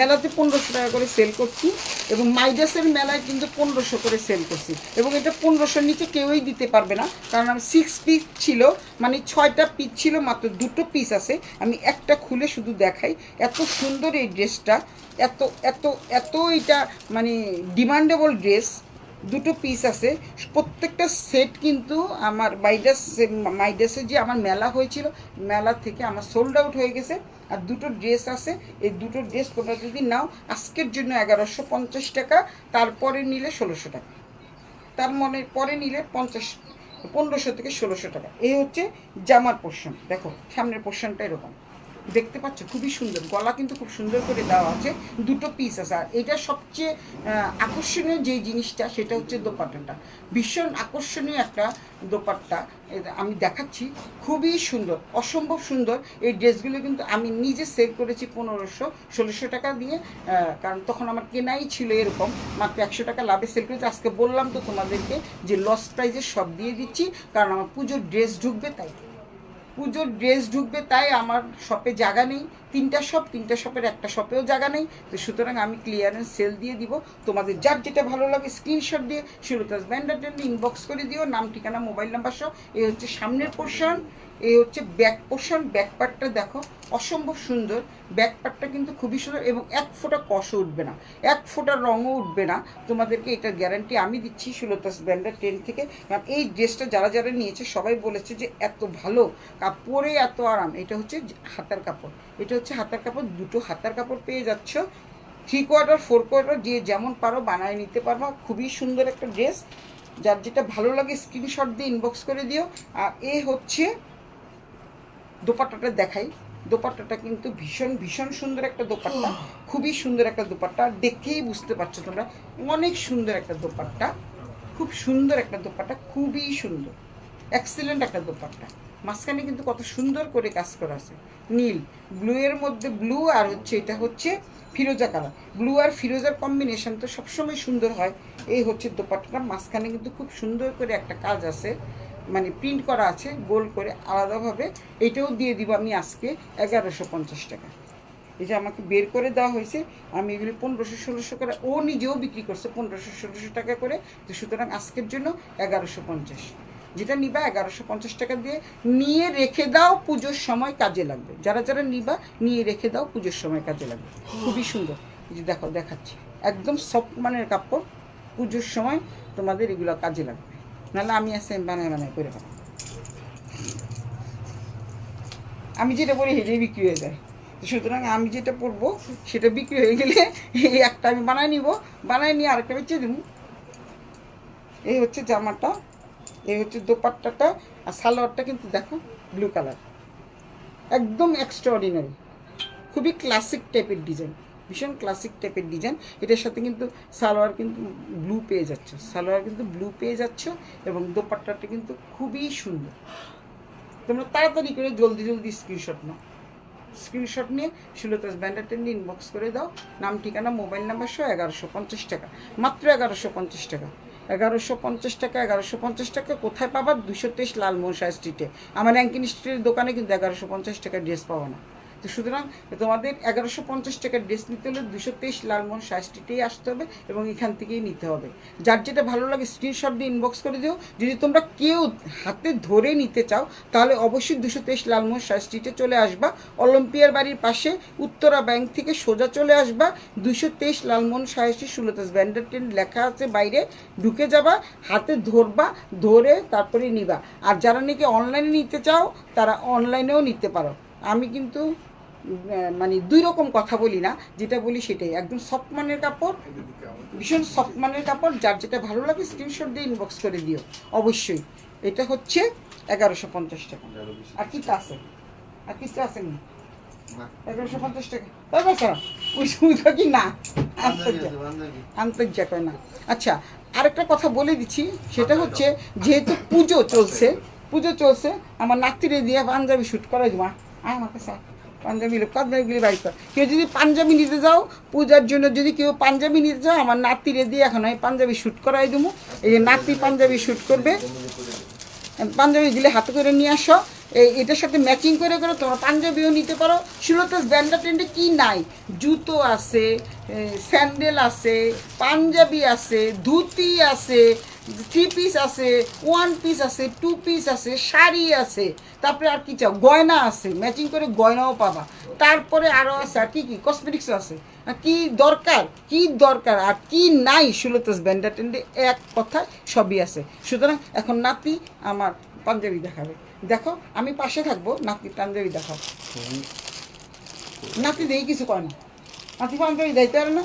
মেলাতে 1500 টাকা করে সেল করছি। এবং মাইডাসের মেলায় কিন্তু 1500 করে সেল করছি। এবং এটা 1500-র নিচে কেউই দিতে পারবে না, কারণ আমি 6 পিস ছিল, মানে 6টা পিস ছিল, মাত্র 2টো পিস আছে। আমি একটা খুলে শুধু দেখাই, এত সুন্দর এই ড্রেসটা, এত এত এত এটা মানে ডিমান্ডেবল ড্রেস। 2টো পিস আছে, প্রত্যেকটা সেট কিন্তু আমার মাইডাসে যে আমার মেলা হয়েছিল, মেলা থেকে আমার সোল্ড আউট হয়ে গেছে। আর 2টো ড্রেস আছে, এই 2টো ড্রেস তোমরা যদি নাও আজকের জন্য 1150 টাকা, তারপরে নিলে 1600 টাকা, তার পরে নিলে 1500 থেকে 1600 টাকা। এই হচ্ছে জামার পোর্শন। দেখো সামনের পোর্শনটা এরকম দেখতে পাচ্ছ, খুবই সুন্দর। গলা কিন্তু খুব সুন্দর করে দেওয়া আছে, দুটো পিস আছে। আর এটা সবচেয়ে আকর্ষণীয় যেই জিনিসটা সেটা হচ্ছে দোপাট্টাটা। ভীষণ আকর্ষণীয় একটা দোপাট্টা আমি দেখাচ্ছি, খুবই সুন্দর, অসম্ভব সুন্দর। এই ড্রেসগুলো কিন্তু আমি নিজে সেল করেছি 1500-1600 টাকা দিয়ে, কারণ তখন আমার কেনাই ছিল এরকম, মাত্র 100 টাকা লাভে সেল করেছি। আজকে বললাম তো তোমাদেরকে যে লস প্রাইজে সব দিয়ে দিচ্ছি, কারণ আমার পুজোর ড্রেস ঢুকবে তাই। পুজোর ড্রেস ঢুকবে তাই আমার শপে জায়গা নেই। 3টা শপ, 3টা শপের একটা শপেও জায়গা নেই। তো সুতরাং আমি ক্লিয়ারেন্স সেল দিয়ে দিব। তোমাদের যার যেটা ভালো লাগে স্ক্রিনশট দিয়ে সুলতাস ব্যান্ডার ইনবক্স করে দিও, নাম ঠিকানা মোবাইল নাম্বার সহ। এই হচ্ছে সামনের পোর্শন, এই হচ্ছে ব্যাক পোর্শন। ব্যাক পার্টটা দেখো অসম্ভব সুন্দর। ব্যাক পার্টটা কিন্তু খুবই সুন্দর এবং 1 ফোঁটা কষও উঠবে না, 1 ফোঁটা রঙও উঠবে না। তোমাদেরকে এটা গ্যারান্টি আমি দিচ্ছি সুলতাস ব্যান্ডার 10 থেকে। কারণ এই ড্রেসটা যারা যারা নিয়েছে সবাই বলেছে যে এত ভালো কাপড়ে এত আরাম। এটা হচ্ছে হাতার কাপড়, এটা হচ্ছে হাতার কাপড়। দুটো হাতার কাপড় পেয়ে যাচ্ছ, 3/4 4/4 যে যেমন পারো বানায় নিতে পারবা। খুবই সুন্দর একটা ড্রেস, যার যেটা ভালো লাগে স্ক্রিনশট দিয়ে ইনবক্স করে দিও। আর এ হচ্ছে দোপাট্টাটা দেখাই। দোপাট্টাটা কিন্তু ভীষণ ভীষণ সুন্দর একটা দোপাট্টা, খুবই সুন্দর একটা দোপাট্টা। দেখেই বুঝতে পারছো তোমরা, অনেক সুন্দর একটা দোপাট্টা, খুব সুন্দর একটা দোপাট্টা, খুবই সুন্দর, এক্সিলেন্ট একটা দোপাট্টা। মাঝখানে কিন্তু কত সুন্দর করে কাজ করা আছে, নীল ব্লু এর মধ্যে ব্লু, আর হচ্ছে এটা হচ্ছে ফিরোজা কালার। ব্লু আর ফিরোজার কম্বিনেশন তো সবসময় সুন্দর হয়। এই হচ্ছে দোপাট্টাটা, মাঝখানে কিন্তু খুব সুন্দর করে একটা কাজ আছে, মানে প্রিন্ট করা আছে গোল করে আলাদাভাবে। এটাও দিয়ে দিব আমি আজকে 1150 টাকা। এই যে আমাকে বের করে দেওয়া হয়েছে, আমি এগুলি 1500-1600 করে, ও নিজেও বিক্রি করছে 1500-1600 টাকা করে। তো সুতরাং আজকের জন্য 1150। যেটা নিবা 1150 টাকা দিয়ে নিয়ে রেখে দাও, পুজোর সময় কাজে লাগবে। যারা যারা নিবা নিয়ে রেখে দাও, পুজোর সময় কাজে লাগবে। খুবই সুন্দর। এই যে দেখো দেখাচ্ছি, একদম সফট মানের কাপড়, পুজোর সময় তোমাদের এগুলো কাজে লাগবে। নাহলে আমি আসে বানায় বানায় করে পাবো, আমি যেটা বলি সেটাই বিক্রি হয়ে যায়। সুতরাং আমি যেটা পরবো সেটা বিক্রি হয়ে গেলে এই একটা আমি বানায় নিব, বানায় নিয়ে আরেকটা বেচে দেবো। এই হচ্ছে জামাটা, এই হচ্ছে দোপাট্টাটা। আর সালোয়ারটা কিন্তু দেখো ব্লু কালার, একদম এক্সট্রাঅর্ডিনারি, খুবই ক্লাসিক টাইপের ডিজাইন, ভীষণ ক্লাসিক টাইপের ডিজাইন। এটার সাথে কিন্তু সালোয়ার কিন্তু ব্লু পেয়ে যাচ্ছ, সালোয়ার কিন্তু ব্লু পেয়ে যাচ্ছ, এবং দোপাট্টাটা কিন্তু খুবই সুন্দর। তোমরা তাড়াতাড়ি করে জলদি জলদি স্ক্রিনশট নাও, স্ক্রিনশট নিয়ে সুলতাস ব্যান্ডার ইনবক্স করে দাও, নাম ঠিকানা মোবাইল নাম্বার সহ। 1150 টাকা, মাত্র 1150 টাকা, 1150 টাকা। 1150 টাকা কোথায় পাবা? 223 লালমোহন শাহ স্ট্রিটে। আমার র্যাঙ্কিন স্ট্রিটের দোকানে কিন্তু 1150 টাকার ড্রেস পাবো না। তো সুতরাং তোমাদের 1150 টাকার ড্রেস নিতে হলে 223 লালমোহন শাহ স্ট্রিটেই আসতে হবে এবং এখান থেকেই নিতে হবে। যার যেটা ভালো লাগে স্ক্রিনশট দিয়ে ইনবক্স করে দিও। যদি তোমরা কেউ হাতে ধরে নিতে চাও তাহলে অবশ্যই 223 লালমোহন শাহ স্ট্রিটে চলে আসবা, অলিম্পিয়ার বাড়ির পাশে উত্তরা ব্যাংক থেকে সোজা চলে আসবা, 223 লালমোহন শাহ স্ট্রিট, সুলতাস ব্যান্ডার লেখা আছে বাইরে, ঢুকে যাবা, হাতে ধরবা, ধরে তারপরে নিবা। আর যারা নাকি অনলাইনে নিতে চাও তারা অনলাইনেও নিতে পারো। আমি কিন্তু মানে দুই রকম কথা বলি না, যেটা বলি সেটাই। একদম সফট মানের কাপড়, ভীষণ সফট মানের কাপড়। যার যেটা ভালো লাগে স্ক্রিনশট দিয়ে ইনবক্স করে দিও অবশ্যই। এটা হচ্ছে 1150 টাকা। আর কিছু আছে? আর কিছু আছে না? 1150 টাকা তারপর স্যার ওই সুবিধা কি না আন্তর্জাতিক হয় না। আচ্ছা, আরেকটা কথা বলে দিচ্ছি, সেটা হচ্ছে যেহেতু পুজো চলছে, আমার নাতিরে দিয়ে পাঞ্জাবি শ্যুট করা মা আমার কাছে পাঞ্জাবিগুলি বাড়ি কর। কেউ যদি পাঞ্জাবি নিতে যাও পূজার জন্য, যদি কেউ পাঞ্জাবি নিতে চাও আমার নাতিরে দিয়ে এখন আমি পাঞ্জাবি শ্যুট করাই দেবো। এই যে নাতি পাঞ্জাবি শ্যুট করবে, পাঞ্জাবি দিলে হাতে করে নিয়ে আসো। এটার সাথে ম্যাচিং করে করে তোমরা পাঞ্জাবিও নিতে পারো। সুলতাস ব্যান্ডার টেন্ডে কী নাই? জুতো আছে, স্যান্ডেল আছে, পাঞ্জাবি আছে, ধুতি আছে, 3 পিস আছে, 1 পিস আছে, 2 পিস আছে, শাড়ি আছে, তারপরে আর কি চাও, গয়না আছে, ম্যাচিং করে গয়নাও পাবা। তারপরে আরও আছে, আর কী কসমেটিক্সও আছে। আর কী দরকার আর কি নাই সুলতাস ব্যান্ডার টেন্ডে, এক কথায় সবই আছে। সুতরাং এখন নাতি আমার পাঞ্জাবি দেখাবে, দেখো আমি পাশে থাকবো, নাতি পাঞ্জাবি দেখাও। নাতি দেই কিছু কয় না, নাতি পাঞ্জাবি দেয়তে পারে না।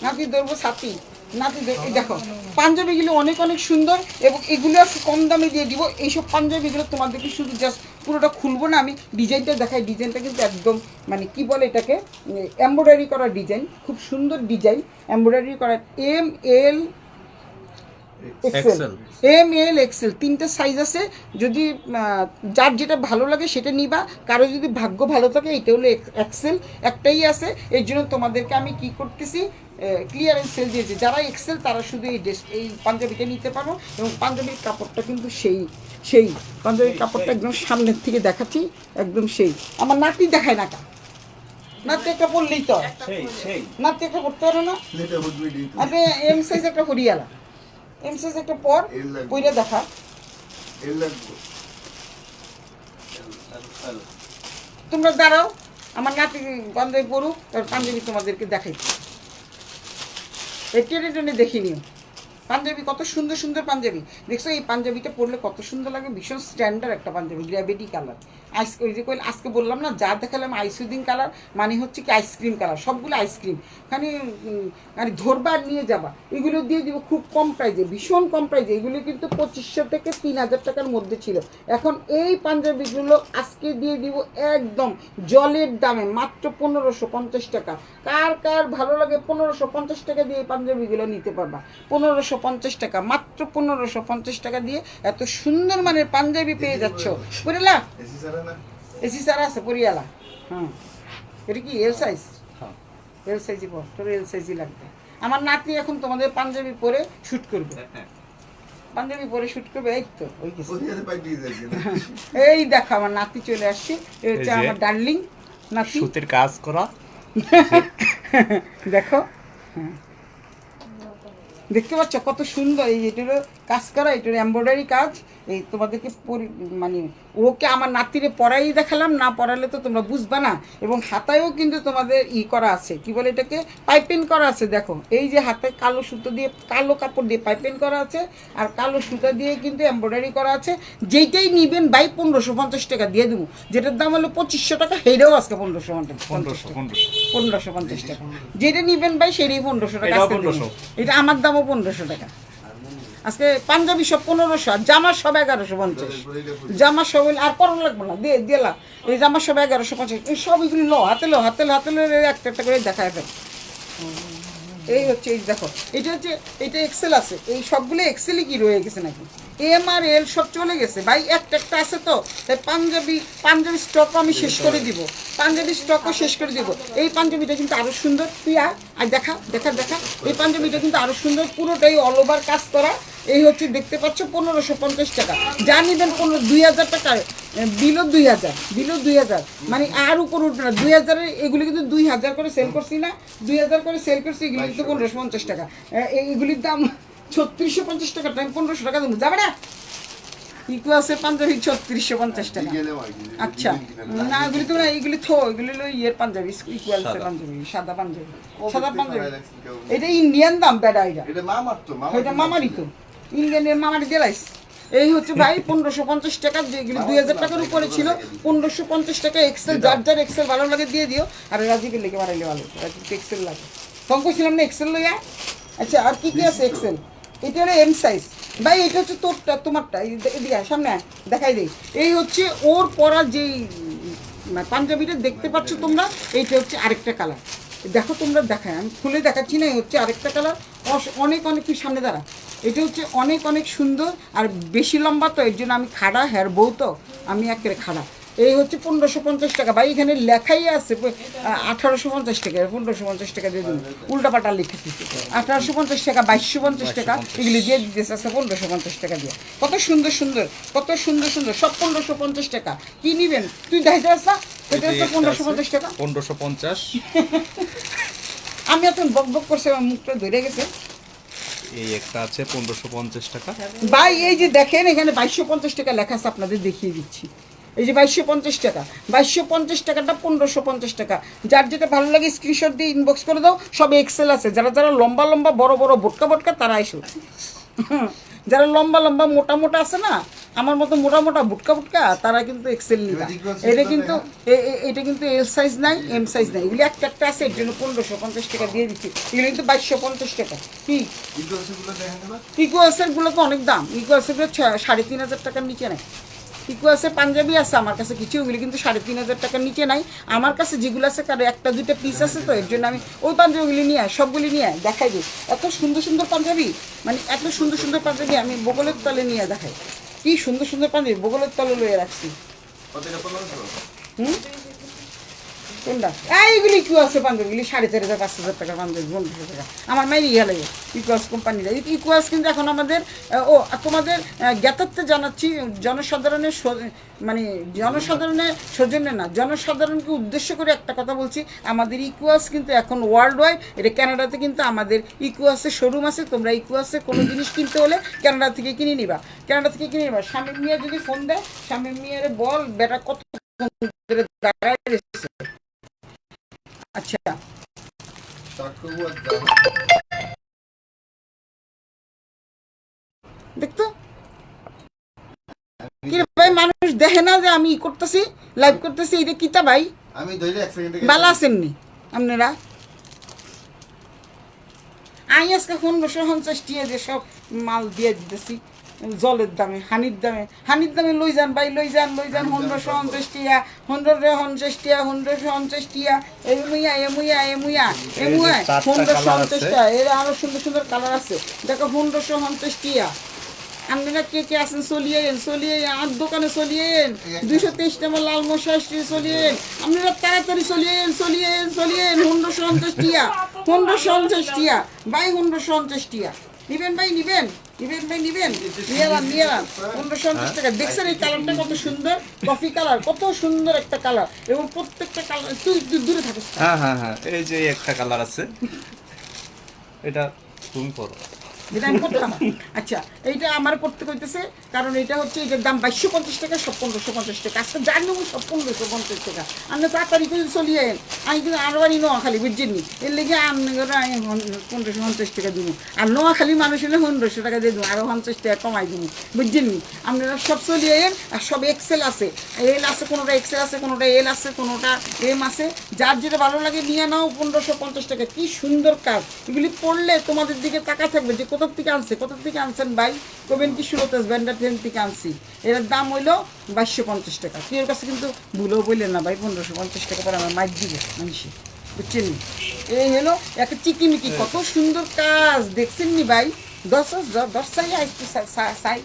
নাতি ধরবো ছাতি, নাতি দেখো পাঞ্জাবিগুলো অনেক অনেক সুন্দর এবং এগুলো আজকে কম দামে দিয়ে দিব। এইসব পাঞ্জাবিগুলো তোমাদেরকে শুধু জাস্ট পুরোটা খুলবো না, আমি ডিজাইনটা দেখাই। ডিজাইনটা কিন্তু একদম মানে কি বলে এটাকে, এমব্রয়ডারি করা ডিজাইন, খুব সুন্দর ডিজাইন, এমব্রয়ডারি করা। M L XL, M L XL তিনটে সাইজ আছে। যদি যার যেটা ভালো লাগে সেটা নিবা, কারো যদি ভাগ্য ভালো থাকে এটা হলো এক্সেল, একটাই আছে। এই জন্য তোমাদেরকে আমি কি করতেছি, ক্লিয়ারেন্স সেল দিয়েছি। যারা এক্সেল তারা শুধু এই পাঞ্জাবিটা নিতে পারো। এবং পাঞ্জাবির কাপড়টা কিন্তু সেই পাঞ্জাবির কাপড়টা একদম সামনের থেকে দেখাচ্ছি, একদম সেই। আমার নাতি দেখায় না কা, নাতি একটা পরলেই তো, নাতি একটা পরতে পারো না? আপনি এম সাইজ একটা হরিয়ালা, এম সাইজ একটা পর পইরা দেখা। তোমরা দাঁড়াও, আমার নাতি পাঞ্জাবি পড়ুক, পাঞ্জাবি তোমাদেরকে দেখাই। এই টেনে টেনে দেখে নিও পাঞ্জাবি, কত সুন্দর সুন্দর পাঞ্জাবি। দেখছো এই পাঞ্জাবিটা পরলে কত সুন্দর লাগে, ভীষণ স্ট্যান্ডার্ড একটা পাঞ্জাবি, গ্র্যাভিটি কালার। ওই যে কইল আজকে বললাম না, যা দেখালাম আইসুদিন কালার, মানে হচ্ছে কি আইসক্রিম কালার, সবগুলো আইসক্রিম। মানে ধরবা আর নিয়ে যাবা। এগুলো দিয়ে দিব খুব কম প্রাইজে, ভীষণ কম প্রাইজে। এগুলো কিন্তু 2500 থেকে 3000 টাকার মধ্যে ছিল। এখন এই পাঞ্জাবিগুলো আজকে দিয়ে দিব একদম জলের দামে, মাত্র 1550 টাকা। কার কার ভালো লাগে 1550 টাকা দিয়ে এই পাঞ্জাবিগুলো নিতে পারবা। 1550 টাকা, মাত্র 1550 টাকা দিয়ে এত সুন্দর মানের পাঞ্জাবি পেয়ে যাচ্ছ। বুঝলা? এসি সারা আছে পরিয়ালা। হ্যাঁ, এটা কি এল সাইজ? এল সাইজই পর, তোর এল সাইজই লাগবে। আমার নাতি এখন তোমাদের পাঞ্জাবি পরে শ্যুট করবে, পাঞ্জাবি পরে শ্যুট করবে। এই তো ওই কিছু, এই দেখো আমার নাতি চলে আসছে। এই হচ্ছে আমার ডার্লিং নাতি, সুতির কাজ করা। দেখো, হ্যাঁ দেখতে পাচ্ছ কত সুন্দর। এই এটারও কাজ করা, এটার এমব্রয়ডারি কাজ। এই তোমাদেরকে মানে ওকে আমার নাতিরে পড়াই দেখালাম, না পড়ালে তো তোমরা বুঝবা না। এবং হাতায়ও কিন্তু তোমাদের করা আছে, কি বলে এটাকে, পাইপিং করা আছে। দেখো এই যে হাতে কালো সুতো দিয়ে, কালো কাপড় দিয়ে পাইপিং করা আছে, আর কালো সুতো দিয়ে কিন্তু এমব্রয়ডারি করা আছে। যেইটাই নিবেন ভাই 1550 টাকা দিয়ে দেবো। যেটার দাম হলো 2500 টাকা, সেইটাও আজকে 1550 টাকা। যেটা নিবেন ভাই সেটাই 1500 টাকা। এটা আমার দামও 1500 টাকা। আজকে পাঞ্জাবি সব 1500, আর জামা সব 1150। জামা সব আর পরন লাগবে না, দিয়ে দিলা। এই জামা সব 1150। এই সব এগুলি লো, হাতে লো, হাতে লো, হাতে লো, একটা একটা করে দেখায় ফেল। এই হচ্ছে, এই দেখো এটা হচ্ছে, এটা এক্সেল আছে। এই সবগুলো এক্সেলই কি রয়ে গেছে নাকি, এম আর এল সব চলে গেছে ভাই, একটা একটা আছে তো। তাই পাঞ্জাবি স্টকও আমি শেষ করে দিব, পাঞ্জাবি স্টকও শেষ করে দিব। এই পাঞ্জাবিটা কিন্তু আরও সুন্দর, তুই আর দেখা দেখা দেখা। এই পাঞ্জাবিটা কিন্তু আরও সুন্দর, পুরোটাই অল ওভার কাজ করা। এই হচ্ছে দেখতে পাচ্ছ 1550 টাকা। যা নিবেন 2000 টাকা, বিলো 2000, মানে আর উপর উঠবে না। 2000 এগুলি কিন্তু 2000 করে সেল করছি না, 2000 করে সেল করছি। এগুলি কিন্তু 1550 টাকা। এগুলির দাম 3650 টাকা, টাইম 1500 টাকা দেবো, যাবে না? ইকু আছে পাঞ্জাবি 3650 টাকা। আচ্ছা না, এগুলি তো না, এগুলি এগুলি হলো ইয়ের পাঞ্জাবি, ইকুয়ালসের পাঞ্জাবি, সাদা পাঞ্জাবি। এটা ইন্ডিয়ান দাম বেড়া, এটা মামারই তো, ইন্ডিয়ানের মামারি দিলাইস। এই হচ্ছে ভাই 1550 টাকা, যেগুলি 2000 টাকার উপরে ছিল 1550 টাকা। এক্সেল, যার যার এক্সেল ভালো লাগে দিয়ে দিও। আর রাজীবের লেগে বাড়াইলে ভালো, রাজীবকে এক্সেল লাগে, কম করছিলাম না এক্সেল লইয়া। আচ্ছা আর কি কি আছে এক্সেল? এটা হলো এম সাইজ ভাই, এটা হচ্ছে তোরটা, তোমারটা। এদিকে সামনে দেখাই দিই। এই হচ্ছে ওর পরা যেই পাঞ্জাবিটা দেখতে পাচ্ছ তোমরা, এইটা হচ্ছে আরেকটা কালার। দেখো তোমরা, দেখায় আমি খুলে দেখাচ্ছি না, এই হচ্ছে আরেকটা কালার। অনেক অনেক, তুই সামনে দাঁড়া। এটা হচ্ছে অনেক অনেক সুন্দর, আর বেশি লম্বা তো, এর জন্য আমি খাড়া, হেয়ার বউ তো আমি একেবারে খাড়া। এই হচ্ছে 1550 টাকা ভাই, এখানে লেখাই আছে 1850 টাকা, 1550 টাকা দিয়ে দিন, উল্টাপাল্টা লিখেছি। 1850 টাকা, 2250 টাকা, এগুলি দিয়ে দিতেছে আজকে 1550 টাকা দিয়ে। কত সুন্দর সুন্দর, কত সুন্দর সুন্দর, সব 1550 টাকা। কি নিবেন তুই দেখাইতে পারছ না? 1550 টাকা, 1550। আমি এখন বক বক করছে, আমার মুখটা ধরে গেছে। এই একটা আছে 1550 টাকা ভাই। এই যে দেখেন এখানে 2250 টাকা লেখা আছে, আপনাদের দেখিয়ে দিচ্ছি। এই যে 2250 টাকা, 2250 টাকাটা 1550 টাকা। যার যেটা ভালো লাগে স্ক্রিনশট দিয়ে ইনবক্স করে দাও। সব এক্সেল আছে, যারা যারা লম্বা লম্বা বড় বড় বোটকা বোটকা তারা এসো। যারা লম্বা লম্বা মোটা মোটা আছে না, আমার মতো মোটা মোটা বুটকা বুটকা তারা কিন্তু এক্সেল নিবা। এটা কিন্তু এটা কিন্তু এল সাইজ নাই, এম সাইজ নাই, এগুলি একটা একটা আছে, এর জন্য 1550 টাকা দিয়ে দিচ্ছি। এগুলো কিন্তু 2250 টাকা। কি ইকুয়ালসের গুলো তো অনেক দাম, ইকুয়ালসের গুলো 3500 টাকার নিচে নাই। ইকুয়ালসের পাঞ্জাবি আছে আমার কাছে কিছু, ওগুলি কিন্তু 3500 টাকার নিচে নাই আমার কাছে। যেগুলো আছে কারো একটা দুইটা পিস আছে, তো এর জন্য আমি ওই পাঞ্জাবিগুলি নিয়ে সবগুলি নিয়ে দেখাই দিই। এত সুন্দর সুন্দর পাঞ্জাবি, মানে এত সুন্দর সুন্দর পাঞ্জাবি আমি বগলের তলে নিয়ে দেখাই। কি সুন্দর সুন্দর পাঞ্জাবি বগলের তলে লয়ে রাখছি। হুম, কোনটা? এইগুলি ইকুয়ালস পাঞ্জাবিগুলি 4500-5000 টাকার পাঞ্জাবি, 1500 টাকা। আমার মায়ের ইয়া লাগে ইকুয়ালস কোম্পানির। ইকুয়ালস কিন্তু এখন আমাদের তোমাদের জ্ঞাতার্থে জানাচ্ছি, জনসাধারণের মানে জনসাধারণের সৌজন্যে না, জনসাধারণকে উদ্দেশ্য করে একটা কথা বলছি। আমাদের ইকুয়ালস কিন্তু এখন ওয়ার্ল্ড ওয়াইড, এটা ক্যানাডাতে কিন্তু আমাদের ইকুয়ালসের শোরুম আছে। তোমরা ইকুয়ালসের কোনো জিনিস কিনতে হলে ক্যানাডা থেকে কিনে নিবা, ক্যানাডা থেকে কিনে নিবা। শামীম মিয়া যদি ফোন দেয়, শামীম মিয়ার বল বেটা কত দাঁড়ায় রয়েছে। আচ্ছা, দেখতো কি রে ভাই, মানুষ দেখে না যে আমি করতেছি, লাইভ করতেছি। এটা কিতা ভাই, আমি ধরে এক সেকেন্ডে ভালো আছেননি আপনারা? আমি আজকে 1550 টিয়া যে সব মাল দিয়ে দিতেছি জলের দামে, হানির দামে লই যান ভাই, লই যান 1550 টিয়া, 1550 টিয়া, 1550 টিয়া। এমুয়া 1550 টিয়া। এর আরো সুন্দর সুন্দর কালার আছে, দেখো 1550 টিয়া। আপনারা কে কে আছেন চলিয়েন, আর দোকানে চলিয়েন। 223 নম্বর লাল মশাই চলিয়েন, আপনারা তাড়াতাড়ি চলিয়েন 1550 টিয়া, 1550 টিয়া ভাই, 1550 টিয়া। নিবেন ভাই, নিবেন ভাই, নিবেন, নিয়ে যান 1550 টাকা। দেখছেন এই কালারটা কত সুন্দর, কফি কালার, কত সুন্দর একটা কালার। এবং প্রত্যেকটা কালার, তুই দূরে থাকিস। হ্যাঁ হ্যাঁ হ্যাঁ, এই যে একটা কালার আছে, এটা তুমি পরো। যেটা আমি করতাম। আচ্ছা, এইটা আমার করতে কইতেছে, কারণ এটা হচ্ছে এটার দাম 2250 টাকা, সব 1550 টাকা। আজকে জানি সব 1550 টাকা। আপনি তাড়াতাড়ি করে চলিয়ে আমি কিন্তু আরো বাড়ি নোয়াখালী, বুঝছেন নি? এর লেগে আপনারা 1550 টাকা দিব। আর নোয়াখালী মানুষ হলে 1500 টাকা দিয়ে দেবো, আরো 50 টাকা কমাই দিব, বুঝছেন নি? আপনারা সব চলিয়ে। আর সব এক্সেল আছে, এল আছে, কোনোটা এক্সেল আছে, কোনোটা এল আছে, কোনোটা এম আছে। যার যেটা ভালো লাগে নিয়ে নাও। 1550 টাকা। কি সুন্দর কাজ, এগুলি পড়লে তোমাদের দিকে তাকা থাকবে যে কোথা থেকে আনছেন ভাই। কবেন কি সুরতাস ব্যান্ডার ট্রেন থেকে আনছি। এর দাম হইলো 2250 টাকা। তুই কাছে কিন্তু ভুলেও বললেন না ভাই, 1550 টাকা পরে আমার মাইক দিব মানুষ, বুঝছেন নি? এই হলো একটা চিকিমিকি, কত সুন্দর কাজ, দেখছেন নি ভাই? 10 চাই একটু চাই,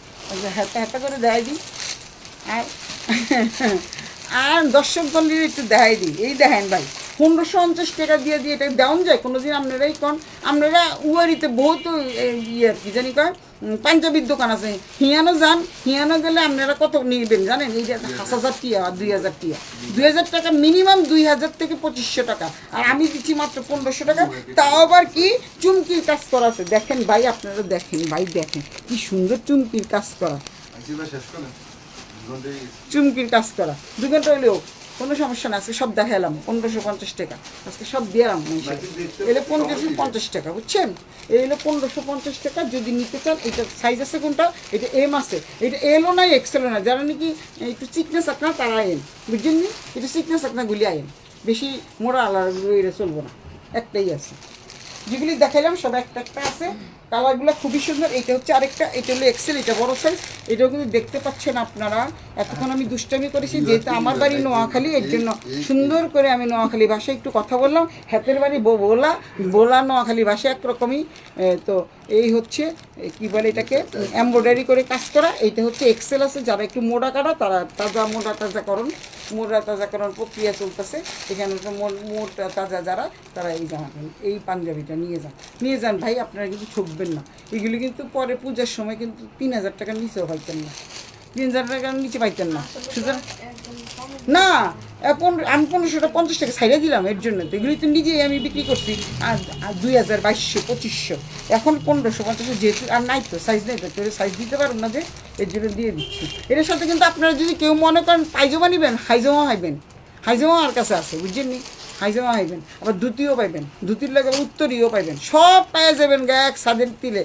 হাতে করে দেয় দিই। আর দর্শক দলের একটু দেখাই দিই। এই দেখেন ভাই, 1550 টাকা দিয়ে এটা দেওয়া যায় কোনোদিন? আপনারাই কন। আপনারা উয়ারিতে বহুত ইয়ে কি জানি কয় পাঞ্জাবির দোকান আছে, হিয়ানো যান, হিয়ানো গেলে আপনারা কত নিবেন জানেন? এই যে 5000 টিয়া আর 2000 টিয়া, 2000 টাকা মিনিমাম, 2000 থেকে 2500 টাকা। আর আমি দিচ্ছি মাত্র 1500 টাকা। তাও আবার কি চুমকির কাজ করা আছে। দেখেন ভাই, আপনারা দেখেন ভাই, দেখেন কি সুন্দর চুমকির কাজ করা, চুমকির কাজ করা। 2 ঘন্টা হলেও কোনো সমস্যা না। আজকে সব দেখালাম 1550 টাকা, আজকে সব দিলাম। এলে 1550 টাকা, বুঝছেন? এই হলো 1550 টাকা। যদি নিতে চান, এটা সাইজ আছে কোনটা, এটা এম আছে, এটা এলও নাই, এক্সেলও নাই। যারা নাকি একটু চিকনেস আপনার তারা আইন, বুঝছেন নি? একটু চিকনেস আপনার গুলি আইন, বেশি মোড়া আলাদা এটা চলবো না, একটাই আছে। যেগুলি দেখাইলাম সব একটা একটা আছে। কালারগুলো খুবই সুন্দর। এটা হচ্ছে আরেকটা, এটা হলো এক্সেল, এটা বড় সাইজ। এটাও কিন্তু দেখতে পাচ্ছেন আপনারা। এতক্ষণ আমি দুষ্টামি করেছি, যেহেতু আমার বাড়ি নোয়াখালী, এর জন্য সুন্দর করে আমি নোয়াখালী ভাষায় একটু কথা বললাম। হাতের বাড়ি বোলা নোয়াখালী ভাষা একরকমই। তো এই হচ্ছে কি বলে এটাকে, এমব্রয়ডারি করে কাজ করা। এইটা হচ্ছে এক্সেল আছে, যারা একটু মোটা কাটা তারা মোটা তাজাকরণ প্রক্রিয়া চলতেছে এখানে। মোটা তাজা যারা, তারা এই জামাটা, এই পাঞ্জাবিটা নিয়ে যান ভাই। আপনারা কিন্তু ঠকবেন না। এগুলি কিন্তু পরে পূজার সময় কিন্তু 3000 টাকার নিচেও পাইতেন না, 3000 টাকার নিচে পাইতেন না। সুতরাং না, এখন আমি 1550 টাকা ছাইড়া দিলাম এর জন্য। তো এগুলি তো নিজেই আমি বিক্রি করছি 2000, 2200, 2500। এখন 1550, যেহেতু আর নাই তো সাইজ, নেই তো সাইজ দিতে পারবো না, যে এর জন্য দিয়ে দিচ্ছি। এটার সাথে কিন্তু আপনারা যদি কেউ মনে করেন পায়জামা নেবেন, হাইজামা হাইজামা আর কাছে আছে, বুঝছেন নি? হাইজামা পাইবেন, আবার ধুতিও পাইবেন, ধুতির লাগে আবার উত্তরীয় পাইবেন, সব পাওয়া যাবেন গা এক ছাদের তিলে,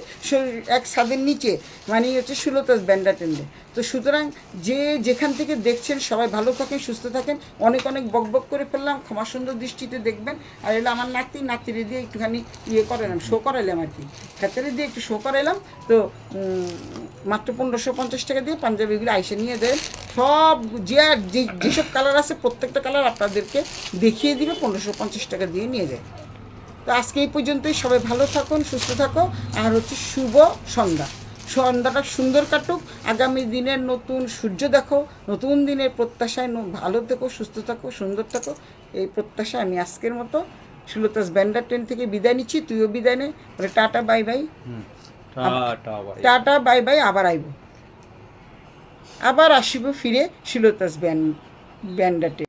এক ছাদের নিচে, মানে হচ্ছে সুলতাস ব্যান্ডা টেন্ডে। তো সুতরাং যে যেখান থেকে দেখছেন সবাই ভালো থাকেন, সুস্থ থাকেন। অনেক অনেক বকবক করে ফেললাম, ক্ষমা সুন্দর দৃষ্টিতে দেখবেন। আর এলো আমার নাতিরে দিয়ে একটুখানি ইয়ে করালাম, শো করাইলাম আর কি, হাতেরে দিয়ে একটু শো করাইলাম। তো মাত্র 1550 টাকা দিয়ে পাঞ্জাবিগুলো আইসে নিয়ে দেন। সব যেসব কালার আছে প্রত্যেকটা কালার আপনাদেরকে দেখিয়ে দিবে, 1550 টাকা দিয়ে নিয়ে যায়। তো আজকে এই পর্যন্তই, সবাই ভালো থাকুন, সুস্থ থাকো। আর হচ্ছে শুভ সন্ধ্যা, সন্ধ্যাটা সুন্দর কাটুক। আগামী দিনের নতুন সূর্য দেখো, নতুন দিনের প্রত্যাশায় ভালো থেকো, সুস্থ থাকো, সুন্দর থাকো, এই প্রত্যাশায় আমি আজকের মতো সুলতাস ব্যান্ডার ট্রেন থেকে বিদায় নিচ্ছি। তুইও বিদায় নে, tata bye bye. Tata bye bye. আবার আইব, আবার আসিব ফিরে সুলতাস ব্যান্ডার ট্রেন।